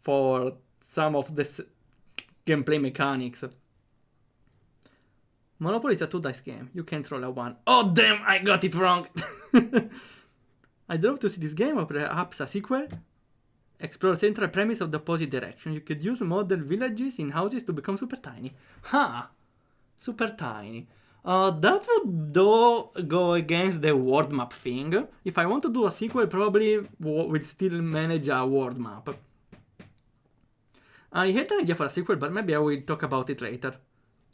for some of the gameplay mechanics. Monopoly is a 2-dice game. You can't roll a 1. Oh damn! I got it wrong. I'd love to see this game or perhaps a sequel. Explore central premise of the opposite direction. You could use model villages in houses to become super tiny. Huh. Super tiny. That would though go against the world map thing. If I want to do a sequel, probably will still manage a world map. I had an idea for a sequel, but maybe I will talk about it later.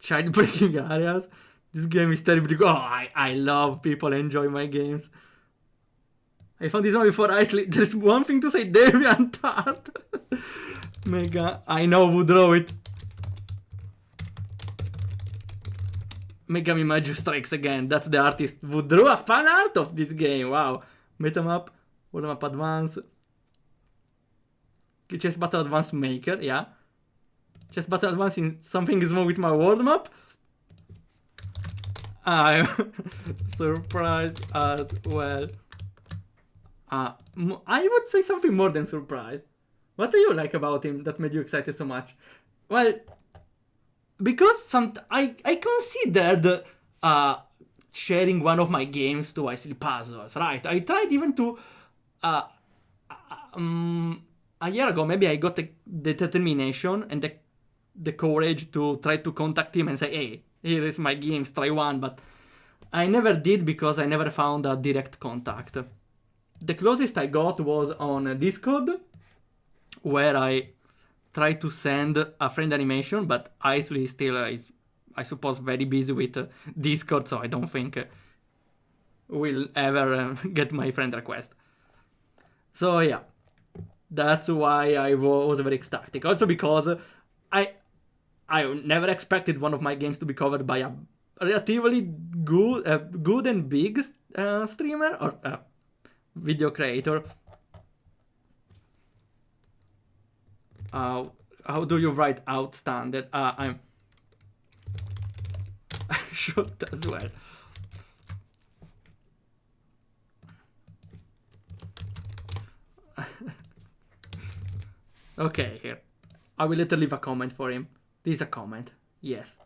Child breaking areas. This game is terribly good. Oh, I love people enjoy my games. I found this one before Isley. There's one thing to say, DeviantArt. Mega, I know who drew it. Megami Maju strikes again. That's the artist who drew a fan art of this game. Wow. Metamap, World Map Advance. Chess Battle Advance Maker, yeah. Chess Battle Advance in something is wrong with my world map. I'm surprised as well. I would say something more than surprised. What do you like about him that made you excited so much? Well, because I considered sharing one of my games to Isley Puzzles, right? I tried even to a year ago, maybe I got the determination and the courage to try to contact him and say, hey, here is my games, try one, but I never did because I never found a direct contact. The closest I got was on Discord, where I tried to send a friend animation, but Isley still is, I suppose, very busy with Discord, so I don't think will ever get my friend request. So yeah, that's why I was very ecstatic. Also because I never expected one of my games to be covered by a relatively good and big streamer or video creator. How do you write outstanding? I should as well. Okay, here. I will later leave a comment for him. This is a comment. Yes.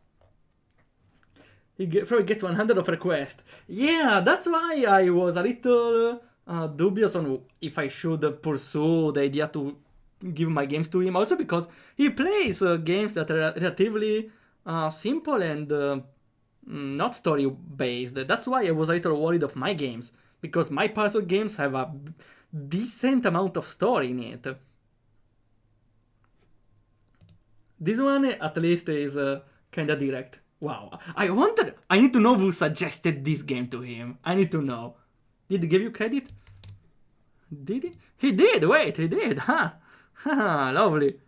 He probably gets 100 of requests. Yeah, that's why I was a little dubious on if I should pursue the idea to give my games to him. Also because he plays games that are relatively simple and not story based. That's why I was a little worried of my games, because my puzzle games have a decent amount of story in it. This one at least is kinda direct. Wow, I need to know who suggested this game to him. I need to know. Did he give you credit? Did he? He did, wait, he did, huh? Haha, lovely.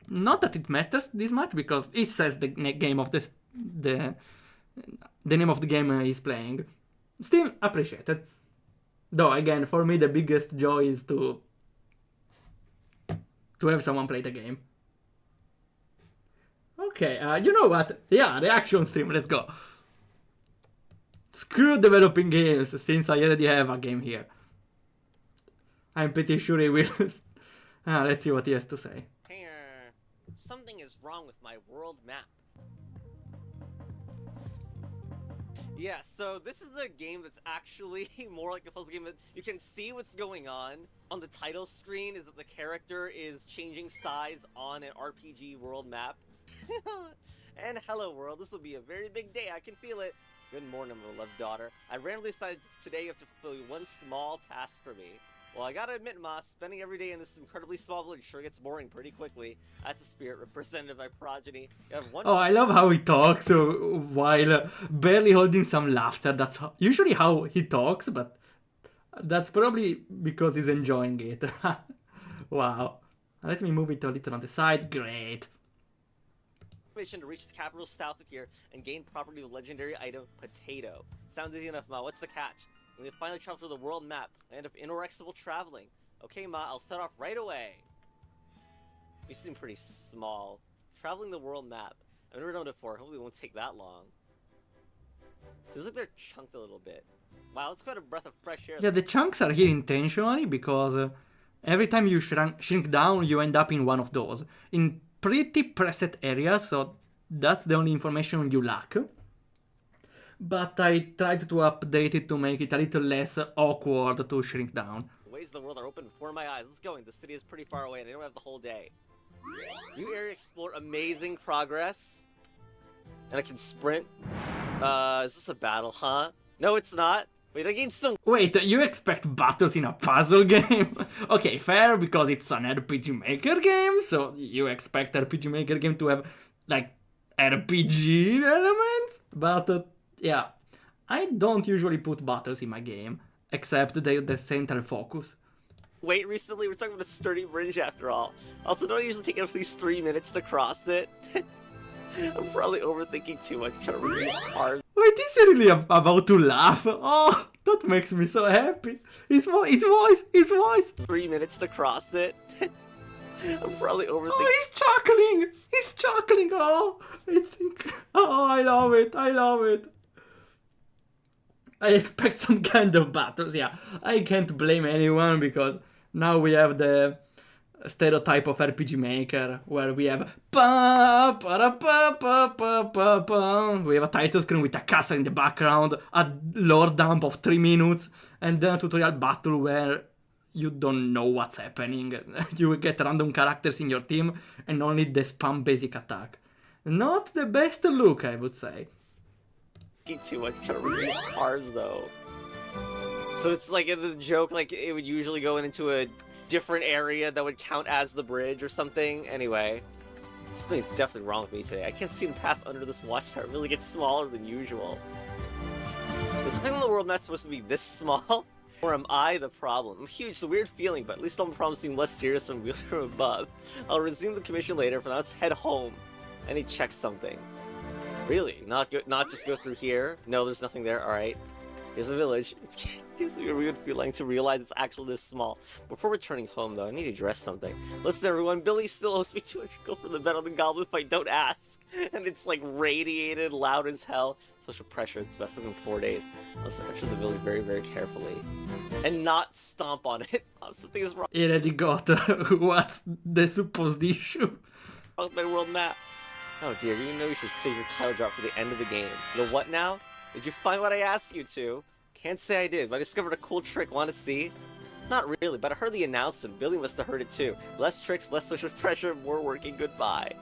Not that it matters this much, because it says the game of the name of the game he's playing. Still appreciated. Though again, for me the biggest joy is to have someone play the game. Okay, you know what? Yeah, reaction stream, let's go. Screw developing games, since I already have a game here. I'm pretty sure he will. Let's see what he has to say. Hey, something is wrong with my world map. Yeah, so this is the game that's actually more like a puzzle game that you can see what's going on. On the title screen is that the character is changing size on an RPG world map. And hello world, this will be a very big day, I can feel it. Good morning, my beloved daughter. I randomly decided today you have to fulfill one small task for me. Well, I gotta admit, Ma, spending every day in this incredibly small village sure gets boring pretty quickly. That's a spirit represented by progeny. You have one. Oh, I love how he talks while barely holding some laughter. That's usually how he talks, but that's probably because he's enjoying it. Wow. Let me move it a little on the side. Great. Mission to reach the capital south of here and gain property of the legendary item Potato. Sounds easy enough, Ma. What's the catch? When we finally travel through the world map, land of inorexable traveling. Okay, Ma, I'll set off right away. You seem pretty small. Traveling the world map. I've never done it before. Hopefully it won't take that long. Seems like they're chunked a little bit. Wow, let's go to a breath of fresh air. Yeah, the chunks are here intentionally because every time you shrink down, you end up in one of those. In pretty preset areas, so that's the only information you lack. But I tried to update it to make it a little less awkward to shrink down. The ways of the world are open before my eyes. Let's go. The city is pretty far away and I don't have the whole day. New area explored, amazing progress. And I can sprint. Is this a battle, huh? No, it's not. Wait, I gained some. Wait, you expect battles in a puzzle game? Okay, fair, because it's an RPG Maker game, so you expect RPG Maker game to have, like, RPG elements? But, yeah, I don't usually put battles in my game, except the central focus. Wait, recently we're talking about a sturdy bridge after all. Also, don't I usually take at least 3 minutes to cross it? I'm probably overthinking too much, trying to read these cards. Wait, is he really about to laugh? Oh, that makes me so happy. His voice. 3 minutes to cross it. I'm probably overthinking. Oh, he's chuckling. Oh, I love it. I expect some kind of battles. Yeah, I can't blame anyone because now we have the stereotype of RPG Maker where we have we have a title screen with a castle in the background, a lore dump of 3 minutes, and then a tutorial battle where you don't know what's happening. You get random characters in your team and only the spam basic attack. Not the best look, I would say. Too much trying to read these cards though. So it's like in the joke, like it would usually go into a different area that would count as the bridge or something. Anyway, something's definitely wrong with me today. I can't see him pass under this watchtower. It really gets smaller than usual. Is everything in the world not supposed to be this small? Or am I the problem? I'm huge, it's a weird feeling, but at least all the problems seem less serious when wheels from above. I'll resume the commission later, for now let's head home. And he checks something. Really? Not just go through here? No, there's nothing there, alright. Here's the village. It gives me a weird feeling to realize it's actually this small. Before returning home, though, I need to address something. Listen, everyone, Billy still owes me 200 gold for the bet on the goblin fight, don't ask. And it's like radiated, loud as hell. Social pressure, it's best within 4 days. Let's enter the village very, very carefully. And not stomp on it. Something is wrong He already got what's the supposed issue. with my world map. Oh dear, you know you should save your title drop for the end of the game. You know what now? Did you find what I asked you to? Can't say I did, but I discovered a cool trick. Want to see? Not really, but I heard the announcement. Billy must have heard it too. Less tricks, less social pressure, more working. Goodbye.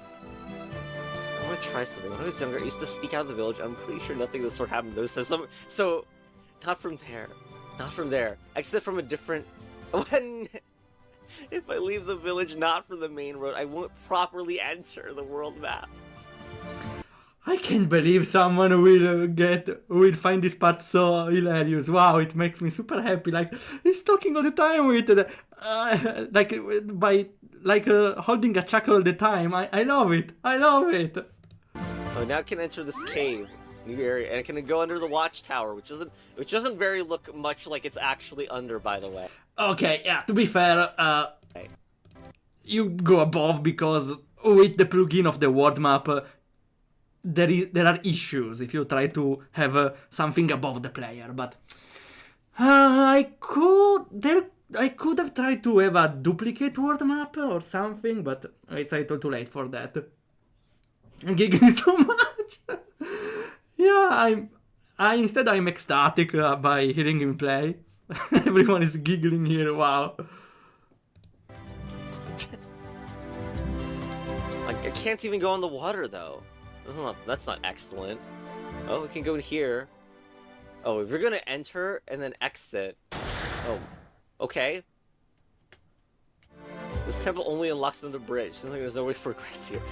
I want to try something. When I was younger, I used to sneak out of the village. I'm pretty sure nothing of this sort happened. So, not from there. Not from there. Except from a different... When... If I leave the village not from the main road, I won't properly enter the world map. I can't believe someone will find this part so hilarious. Wow, it makes me super happy. Like, he's talking all the time with holding a chuckle all the time. I love it. Oh, now I can enter this cave, new area, and I can go under the watchtower, which doesn't very look much like it's actually under, by the way. Okay, yeah, to be fair, you go above because with the plugin of the world map, there are issues if you try to have something above the player, but I could have tried to have a duplicate world map or something, but it's a little too late for that. I'm giggling so much. Yeah, I'm ecstatic by hearing him play. Everyone is giggling here. Wow. I can't even go in the water though. That's not excellent. Oh, we can go in here. Oh, if you're gonna enter and then exit. Oh, okay. This temple only unlocks under the bridge. Seems like there's no way to progress here.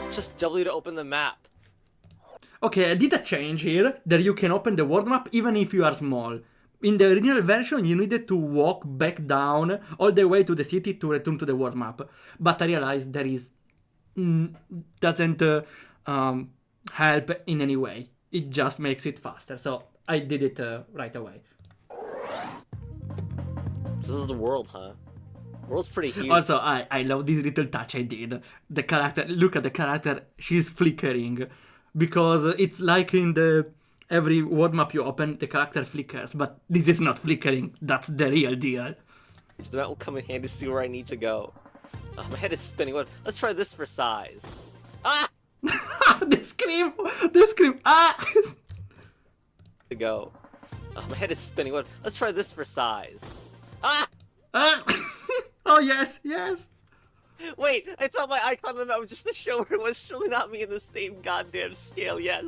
It's just W to open the map. Okay, I did a change here that you can open the world map even if you are small. In the original version, you needed to walk back down all the way to the city to return to the world map. But I realized there is doesn't help in any way. It just makes it faster. So I did it right away. This is the world, huh? The world's pretty huge. Also, I love this little touch I did. The character, look at the character, she's flickering. Because it's like in every world map you open, the character flickers. But this is not flickering, that's the real deal. The map will come in handy to see where I need to go. Oh, my head is spinning. What? Let's try this for size. Ah! The scream! Ah! To go. Oh, my head is spinning. What? Let's try this for size. Ah! Ah! Oh, yes. Wait, I thought my icon on the map was just to show where it was. Surely not me in the same goddamn scale. Yes,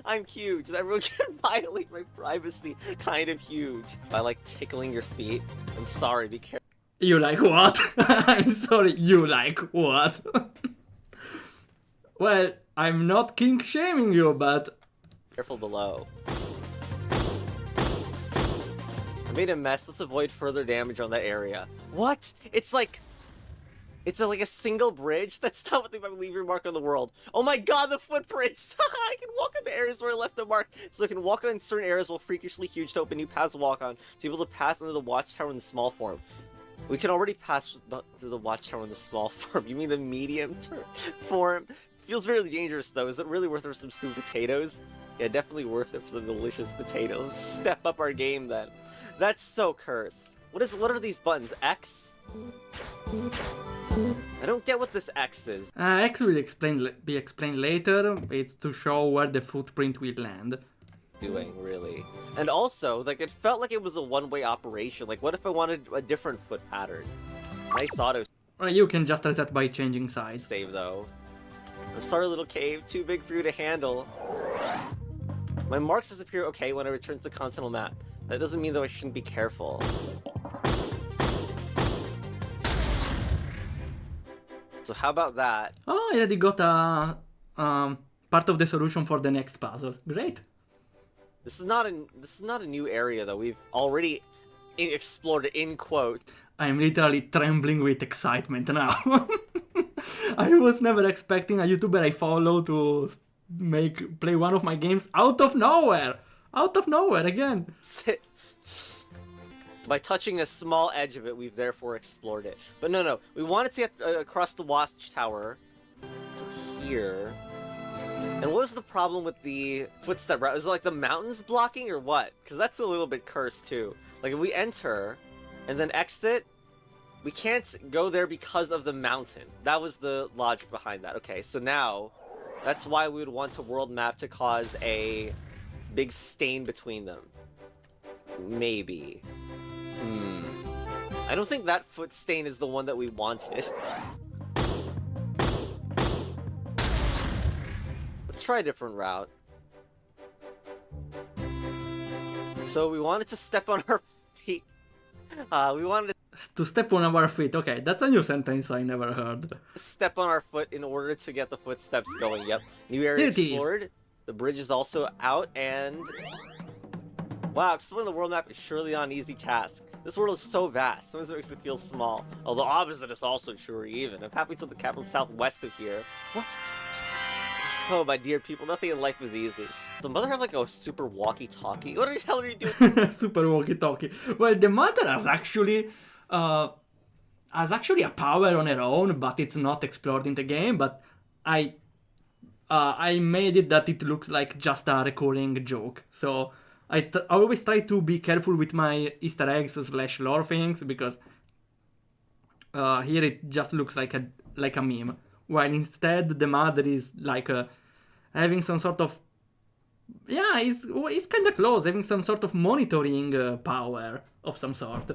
I'm huge. That really can violate my privacy. Kind of huge. I like tickling your feet. I'm sorry, be careful. You like what? I'm sorry, you like what? Well, I'm not kink shaming you, but... Careful below. I made a mess. Let's avoid further damage on that area. What? It's like a single bridge? That's not what they might leave your mark on the world. Oh my god, the footprints! I can walk on the areas where I left the mark. So I can walk on certain areas while freakishly huge to open new paths to walk on. To be able to pass under the watchtower in the small form. We can already pass through the watchtower in the small form. You mean the medium form? Feels really dangerous though. Is it really worth it for some stupid potatoes? Yeah, definitely worth it for some delicious potatoes. Step up our game then. That's so cursed. What are these buttons? X? I don't get what this X is. X will be explained later. It's to show where the footprint will land. Doing really, and also like it felt like it was a one-way operation. Like, what if I wanted a different foot pattern? Nice auto. You can just reset by changing size. Save though. I'm sorry, little cave. Too big for you to handle. My marks disappear. Okay, when I return to the continental map. That doesn't mean though I shouldn't be careful. So how about that? Oh, I already got a part of the solution for the next puzzle. Great. This is not a new area though. We've already explored it in quote. I'm literally trembling with excitement now. I was never expecting a YouTuber I follow to play one of my games out of nowhere. Out of nowhere again. By touching a small edge of it, we've therefore explored it. But no, we wanted to get across the watchtower here. And what was the problem with the footstep route? Is it like the mountains blocking or what? Because that's a little bit cursed too. Like if we enter and then exit, we can't go there because of the mountain. That was the logic behind that. Okay, so now that's why we would want a world map to cause a big stain between them. Maybe. I don't think that foot stain is the one that we wanted. Let's try a different route. So we wanted to step on our feet. We wanted to step on our feet. Okay, that's a new sentence I never heard. Step on our foot in order to get the footsteps going. Yep. New area explored. The bridge is also out and... Wow, exploring the world map is surely not an easy task. This world is so vast, sometimes it makes me feel small. Although the opposite is also true even. I'm happy to the capital southwest of here. What? Oh, my dear people, nothing in life is easy. Does the mother have like a super walkie-talkie? What the hell are you doing? Super walkie-talkie. Well, the mother has actually a power on her own, but it's not explored in the game. But I I made it that it looks like just a recurring joke. So I always try to be careful with my Easter eggs / lore things because here it just looks like a meme. While instead the mother is like having some sort of it's kind of close, having some sort of monitoring power of some sort.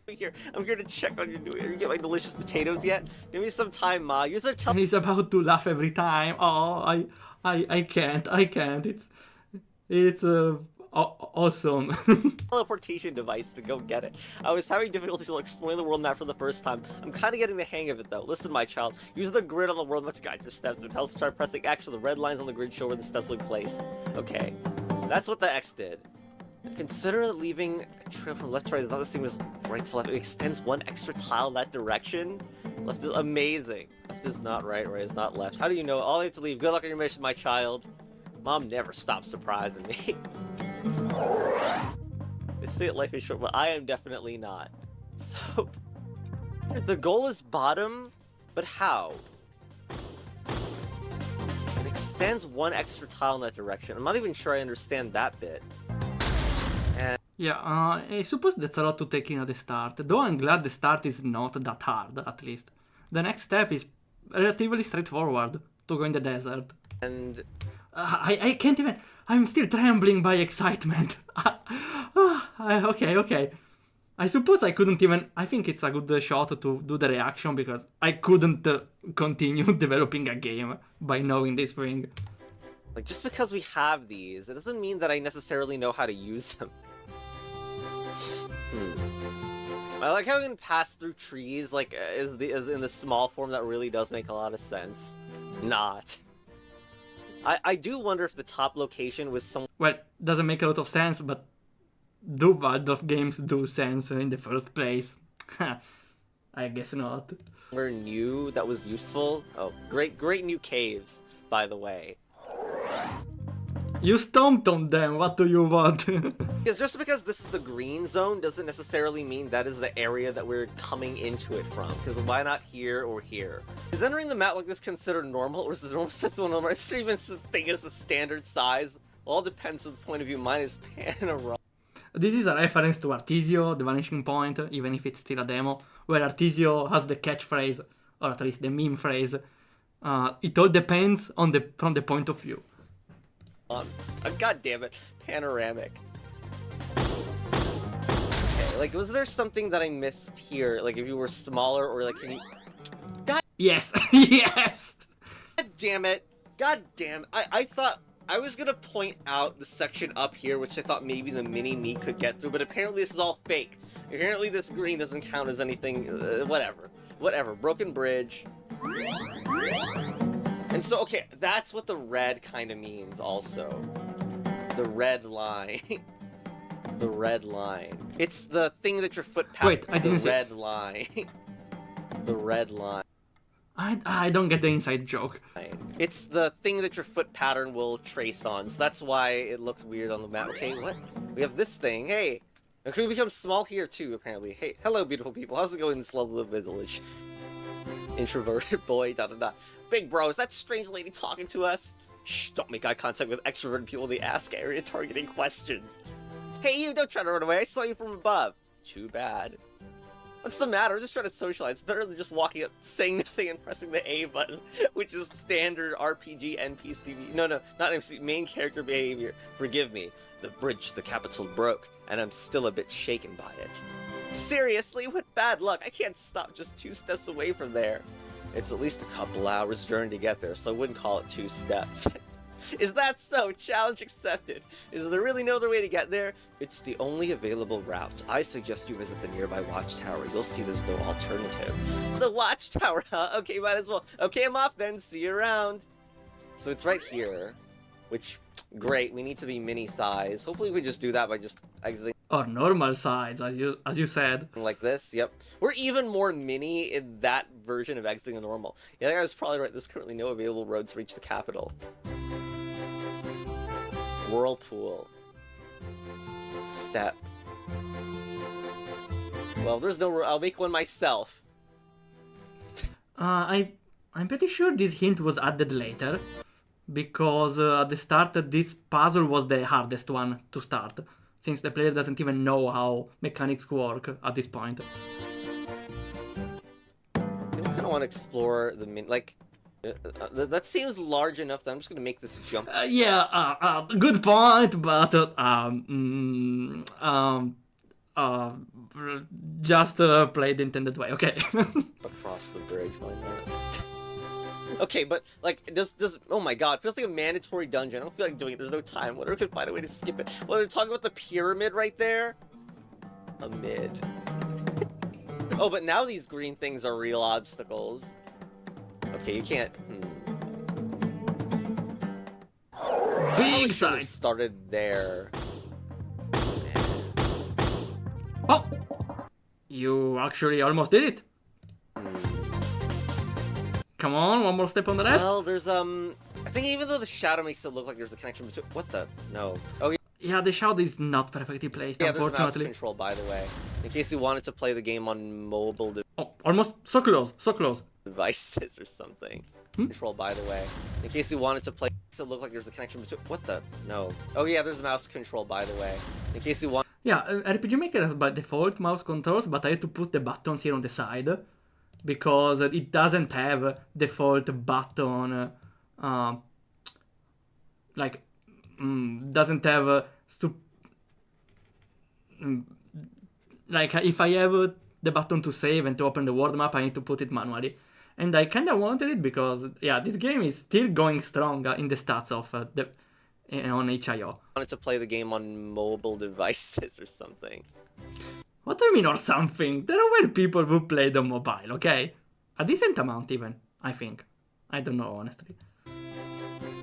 I'm here to check on you. You get my delicious potatoes yet? Give me some time, Ma. You're so And he's about to laugh every time. Oh, I can't. It's awesome. teleportation device to go get it. I was having difficulty exploring the world map for the first time. I'm kind of getting the hang of it though. Listen, my child. Use the grid on the world map to guide your steps. It helps try pressing X so the red lines on the grid show where the steps will be placed. Okay, that's what the X did. Consider leaving a trail from left to right. I thought this thing was right to left. It extends one extra tile in that direction. Left is amazing. Left is not right, right is not left. How do you know? All I have to leave. Good luck on your mission, my child. Mom never stops surprising me. They say life is short, but I am definitely not. So, the goal is bottom, but how? It extends one extra tile in that direction. I'm not even sure I understand that bit. Yeah, I suppose that's a lot to take in at the start, though I'm glad the start is not that hard, at least. The next step is relatively straightforward, to go in the desert. And... I can't even... I'm still trembling by excitement. Okay. I suppose I couldn't even... I think it's a good shot to do the reaction, because I couldn't continue developing a game by knowing this thing. Like, just because we have these, it doesn't mean that I necessarily know how to use them. I like how we can pass through trees, like, is in the small form that really does make a lot of sense. Not. I do wonder if the top location was some... Well, doesn't make a lot of sense, but do Waldorf games do sense in the first place? I guess not. Somewhere new that was useful. Oh, great new caves, by the way. You stomped on them, what do you want? Because just because this is the green zone doesn't necessarily mean that is the area that we're coming into it from. Because why not here or here? Is entering the map like this considered normal, or is the normal system normal? Is there even such a thing as a standard size? All depends on the point of view. Mine is panorama. This is a reference to Artisio, the Vanishing Point, even if it's still a demo, where Artisio has the catchphrase, or at least the meme phrase, it all depends on from the point of view. God damn it, panoramic. Okay, like, was there something that I missed here? Like, if you were smaller, or like, can you... God... Yes! Yes! God damn it. God damn. I thought I was gonna point out the section up here, which I thought maybe the mini-me could get through, but apparently this is all fake. Apparently this green doesn't count as anything, whatever. Whatever, broken bridge. And so, okay, that's what the red kind of means also. The red line. The red line. It's the thing that your foot pattern... Wait, I didn't see... The red line. The red line. I don't get the inside joke. It's the thing that your foot pattern will trace on, so that's why it looks weird on the map. Okay, what? We have this thing, hey! And can we become small here too, apparently? Hey, hello beautiful people, how's it going in this lovely village? Introverted boy, Big bro, is that strange lady talking to us? Shh, don't make eye contact with extroverted people, they ask area targeting questions. Hey you, don't try to run away, I saw you from above. Too bad. What's the matter? I'm just trying to socialize. It's better than just walking up, saying nothing, and pressing the A button, which is standard RPG NPC. No, not NPC, main character behavior. Forgive me. The bridge to the capital broke, and I'm still a bit shaken by it. Seriously? What bad luck. I can't stop just 2 steps away from there. It's at least a couple hours journey to get there, so I wouldn't call it 2 steps. Is that so? Challenge accepted. Is there really no other way to get there? It's the only available route. I suggest you visit the nearby watchtower. You'll see there's no alternative. The watchtower, huh? Okay, might as well. Okay, I'm off then. See you around. So it's right here, which, great. We need to be mini size. Hopefully we just do that by just exiting. Or normal size, as you said. Like this, yep. We're even more mini in that version of exiting the normal. Yeah, I was probably right. There's currently no available road to reach the capital. Whirlpool. Step. Well, there's no... I'll make one myself. I I'm pretty sure this hint was added later, because at the start this puzzle was the hardest one to start, since the player doesn't even know how mechanics work at this point. I kind of want to explore the that seems large enough that I'm just gonna make this jump. Good point, but just play the intended way, okay? Across the bridge, why not? Okay, but like, does oh my god, it feels like a mandatory dungeon. I don't feel like doing it. There's no time. Wonder if we can find a way to skip it. Well, they're talking about the pyramid right there. A mid. Oh, but now these green things are real obstacles. Okay, you can't. Big Should've size. started there. Oh, you actually almost did it. Come on, one more step on the left. Well, there's I think even though the shadow makes it look like there's a connection between. What the? No. Oh yeah. Yeah, the shadow is not perfectly placed, Yeah, there's mouse unfortunately. control, by the way, in case you wanted to play the game on mobile Oh, almost so close, so close. devices or something. Control, by the way, in case you wanted to play. It look like there's a connection between. What the? No. Oh yeah, there's mouse control, by the way, in case you want. Yeah, RPG Maker has by default mouse controls, but I had to put the buttons here on the side because it doesn't have default button. Doesn't have like if I have the button to save and to open the world map, I need to put it manually. And I kind of wanted it because, yeah, this game is still going strong in the stats of on HIO. Wanted to play the game on mobile devices or something. What do you mean or something? There were people who played on mobile, okay? A decent amount even, I think. I don't know, honestly.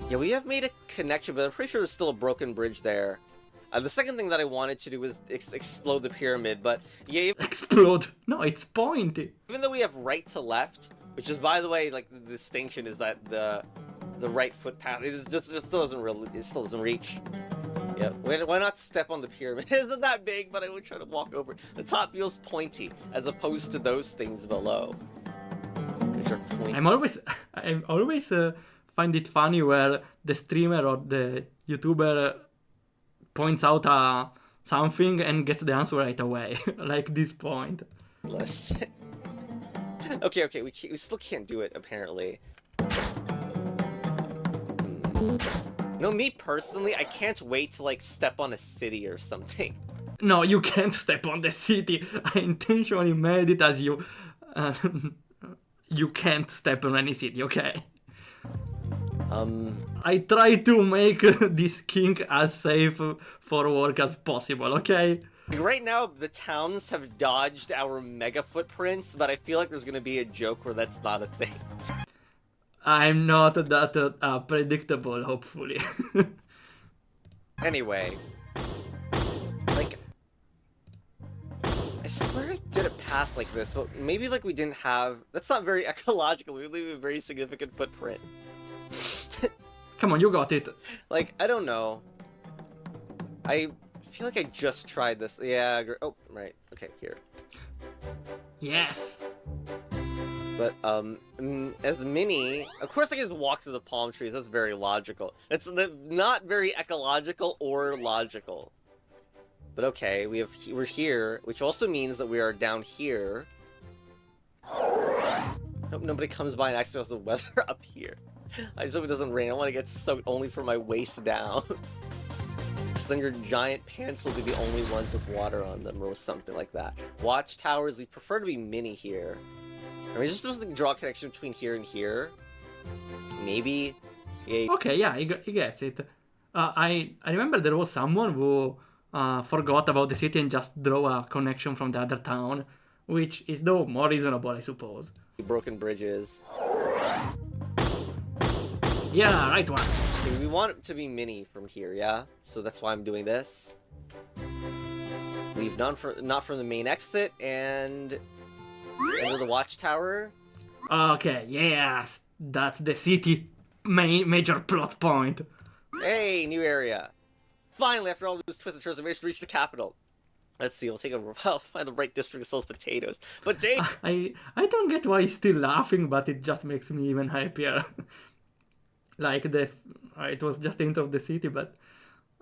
Yeah, we have made a connection, but I'm pretty sure there's still a broken bridge there. The second thing that I wanted to do was explode the pyramid, but yeah, Explode! No, it's pointy. even though we have right to left, which is, by the way, like the distinction is that the right foot path it still doesn't reach. Yeah, why not step on the pyramid? It isn't that big, but I would try to walk over. The top feels pointy as opposed to those things below, which are pointy. I'm always find it funny where the streamer or the YouTuber points out something and gets the answer right away, like this point. Okay, we still can't do it apparently. No, me personally, I can't wait to like step on a city or something. No, you can't step on the city. I intentionally made it as you. You can't step on any city, okay? I try to make this kink as safe for work as possible, okay? Right now, the towns have dodged our mega footprints, but I feel like there's gonna be a joke where that's not a thing. I'm not that predictable, hopefully. Anyway, like, I swear I did a path like this, but maybe like we didn't have. That's not very ecological. We leave a very significant footprint. Come on, you got it. Like, I don't know. I feel like I just tried this. Yeah. Oh, right. Okay, here. Yes. But as Mini, of course I can just walk through the palm trees. That's very logical. It's not very ecological or logical. But okay, we're here, which also means that we are down here. Hope nobody comes by and accidentally has the weather up here. I just hope it doesn't rain. I want to get soaked only from my waist down. So then your giant pants will be the only ones with water on them, or something like that. Watchtowers, we prefer to be mini here. I mean, just supposed to draw a connection between here and here. Maybe. Yeah. Okay, yeah, he gets it. I remember there was someone who forgot about the city and just drew a connection from the other town, which is though more reasonable, I suppose. Broken bridges. Yeah, right one. Okay, we want it to be mini from here, yeah? So that's why I'm doing this. Leave not from the main exit, and enter the watchtower. Okay, yes, that's the city major plot point. Hey, new area. Finally, after all those twists and turns, I managed to reach the capital. Let's see, we'll take a well, find the right district that sells potatoes. Potato. I don't get why he's still laughing, but it just makes me even happier. Like it was just the intro of the city, but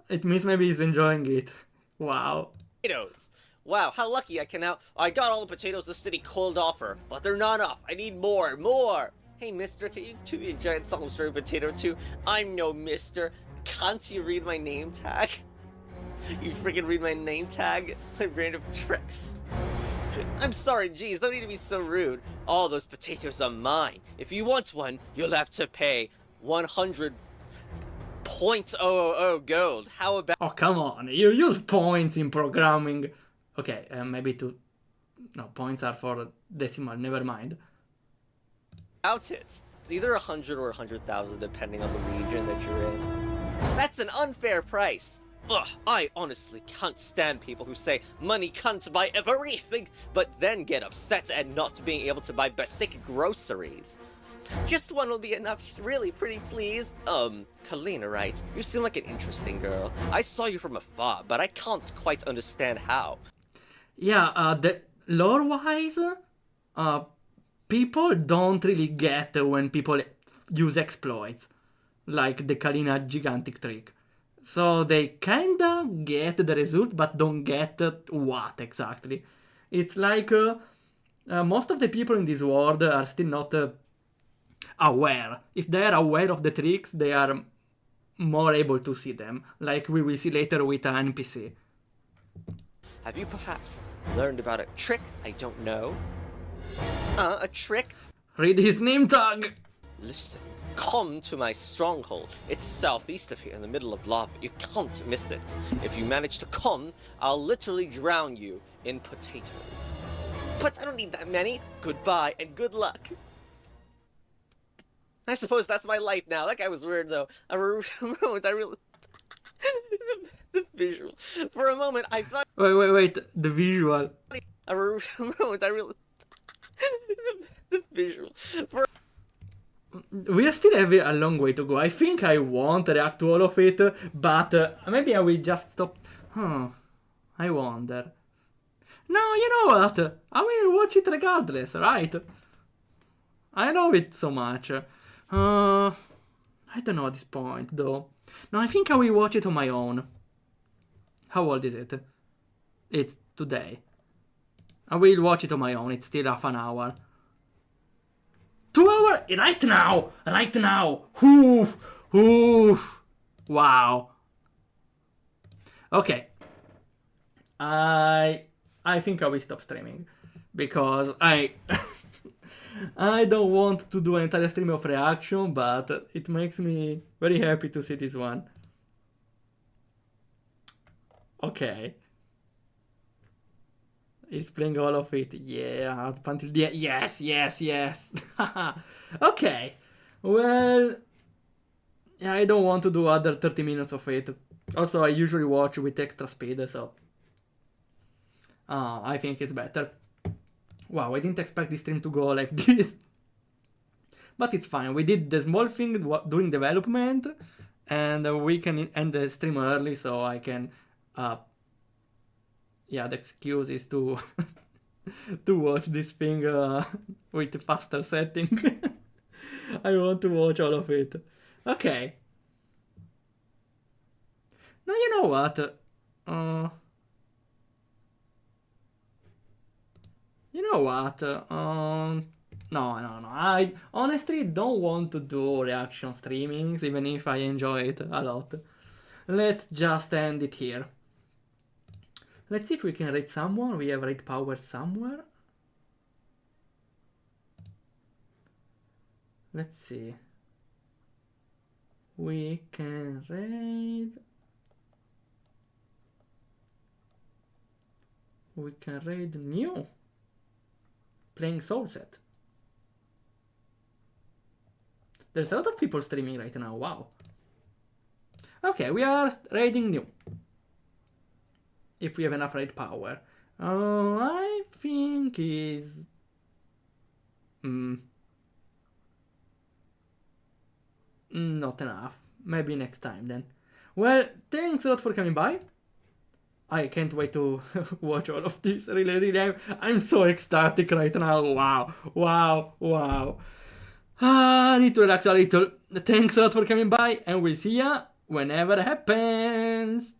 it means maybe he's enjoying it. Wow. Potatoes. Wow, how lucky I can now. I got all the potatoes the city cold offer, but they're not enough. I need more, more. Hey, mister, can you do me a giant solemn strawberry potato too? I'm no mister. Can't you read my name tag? You freaking read my name tag? My random tricks. I'm sorry, geez, don't need to be so rude. All those potatoes are mine. If you want one, you'll have to pay 100.000 gold. How about Oh, come on. You use points in programming. Okay, maybe to... No, points are for decimal, never mind. it? It's either 100 or 100,000 depending on the region that you're in. That's an unfair price. Ugh, I honestly can't stand people who say money can't buy everything, but then get upset at not being able to buy basic groceries. Just one will be enough, really, pretty please. Kalina, right? You seem like an interesting girl. I saw you from afar, but I can't quite understand how. Yeah, the lore-wise, people don't really get when people use exploits, like the Kalina gigantic trick. So they kinda get the result, but don't get what exactly. It's like most of the people in this world are still not aware. If they are aware of the tricks, they are more able to see them, like we will see later with an NPC. Have you perhaps learned about a trick I don't know? A trick? Read his name tag! Listen, come to my stronghold. It's southeast of here in the middle of lava. You can't miss it. If you manage to come, I'll literally drown you in potatoes. But I don't need that many. Goodbye and good luck. I suppose that's my life now. That guy was weird though. I really... the visual. For a moment, I thought... Wait, the visual. I really... the visual. We still have a long way to go. I think I won't react to all of it, but maybe I will just stop. I wonder. No, you know what? I will watch it regardless, right? I love it so much. I don't know at this point, though. No, I think I will watch it on my own. How old is it? It's today. I will watch it on my own. It's still half an hour. 2 hours? Right now! Right now! Ooh! Wow. Okay. I think I will stop streaming. Because I don't want to do an entire stream of reaction, but it makes me very happy to see this one. Okay. He's playing all of it. Yeah, up until the end. Yes. Okay. Well, yeah, I don't want to do other 30 minutes of it. Also, I usually watch with extra speed, so I think it's better. Wow, I didn't expect this stream to go like this. But it's fine. We did the small thing during development, and we can end the stream early, so I can... yeah, the excuse is to to watch this thing with faster setting. I want to watch all of it. Okay. Now you know what? You know what? No. I honestly don't want to do reaction streamings, even if I enjoy it a lot. Let's just end it here. Let's see if we can rate someone. We have rate power somewhere. Let's see. We can raid. We can raid new. Playing Soul Set. There's a lot of people streaming right now. Wow. Okay, we are raiding new. If we have enough raid power. I think is... not enough. Maybe next time then. Well, thanks a lot for coming by. I can't wait to watch all of this. Really, really, I'm so ecstatic right now. Wow, wow, wow. I need to relax a little. Thanks a lot for coming by, and we'll see ya whenever it happens.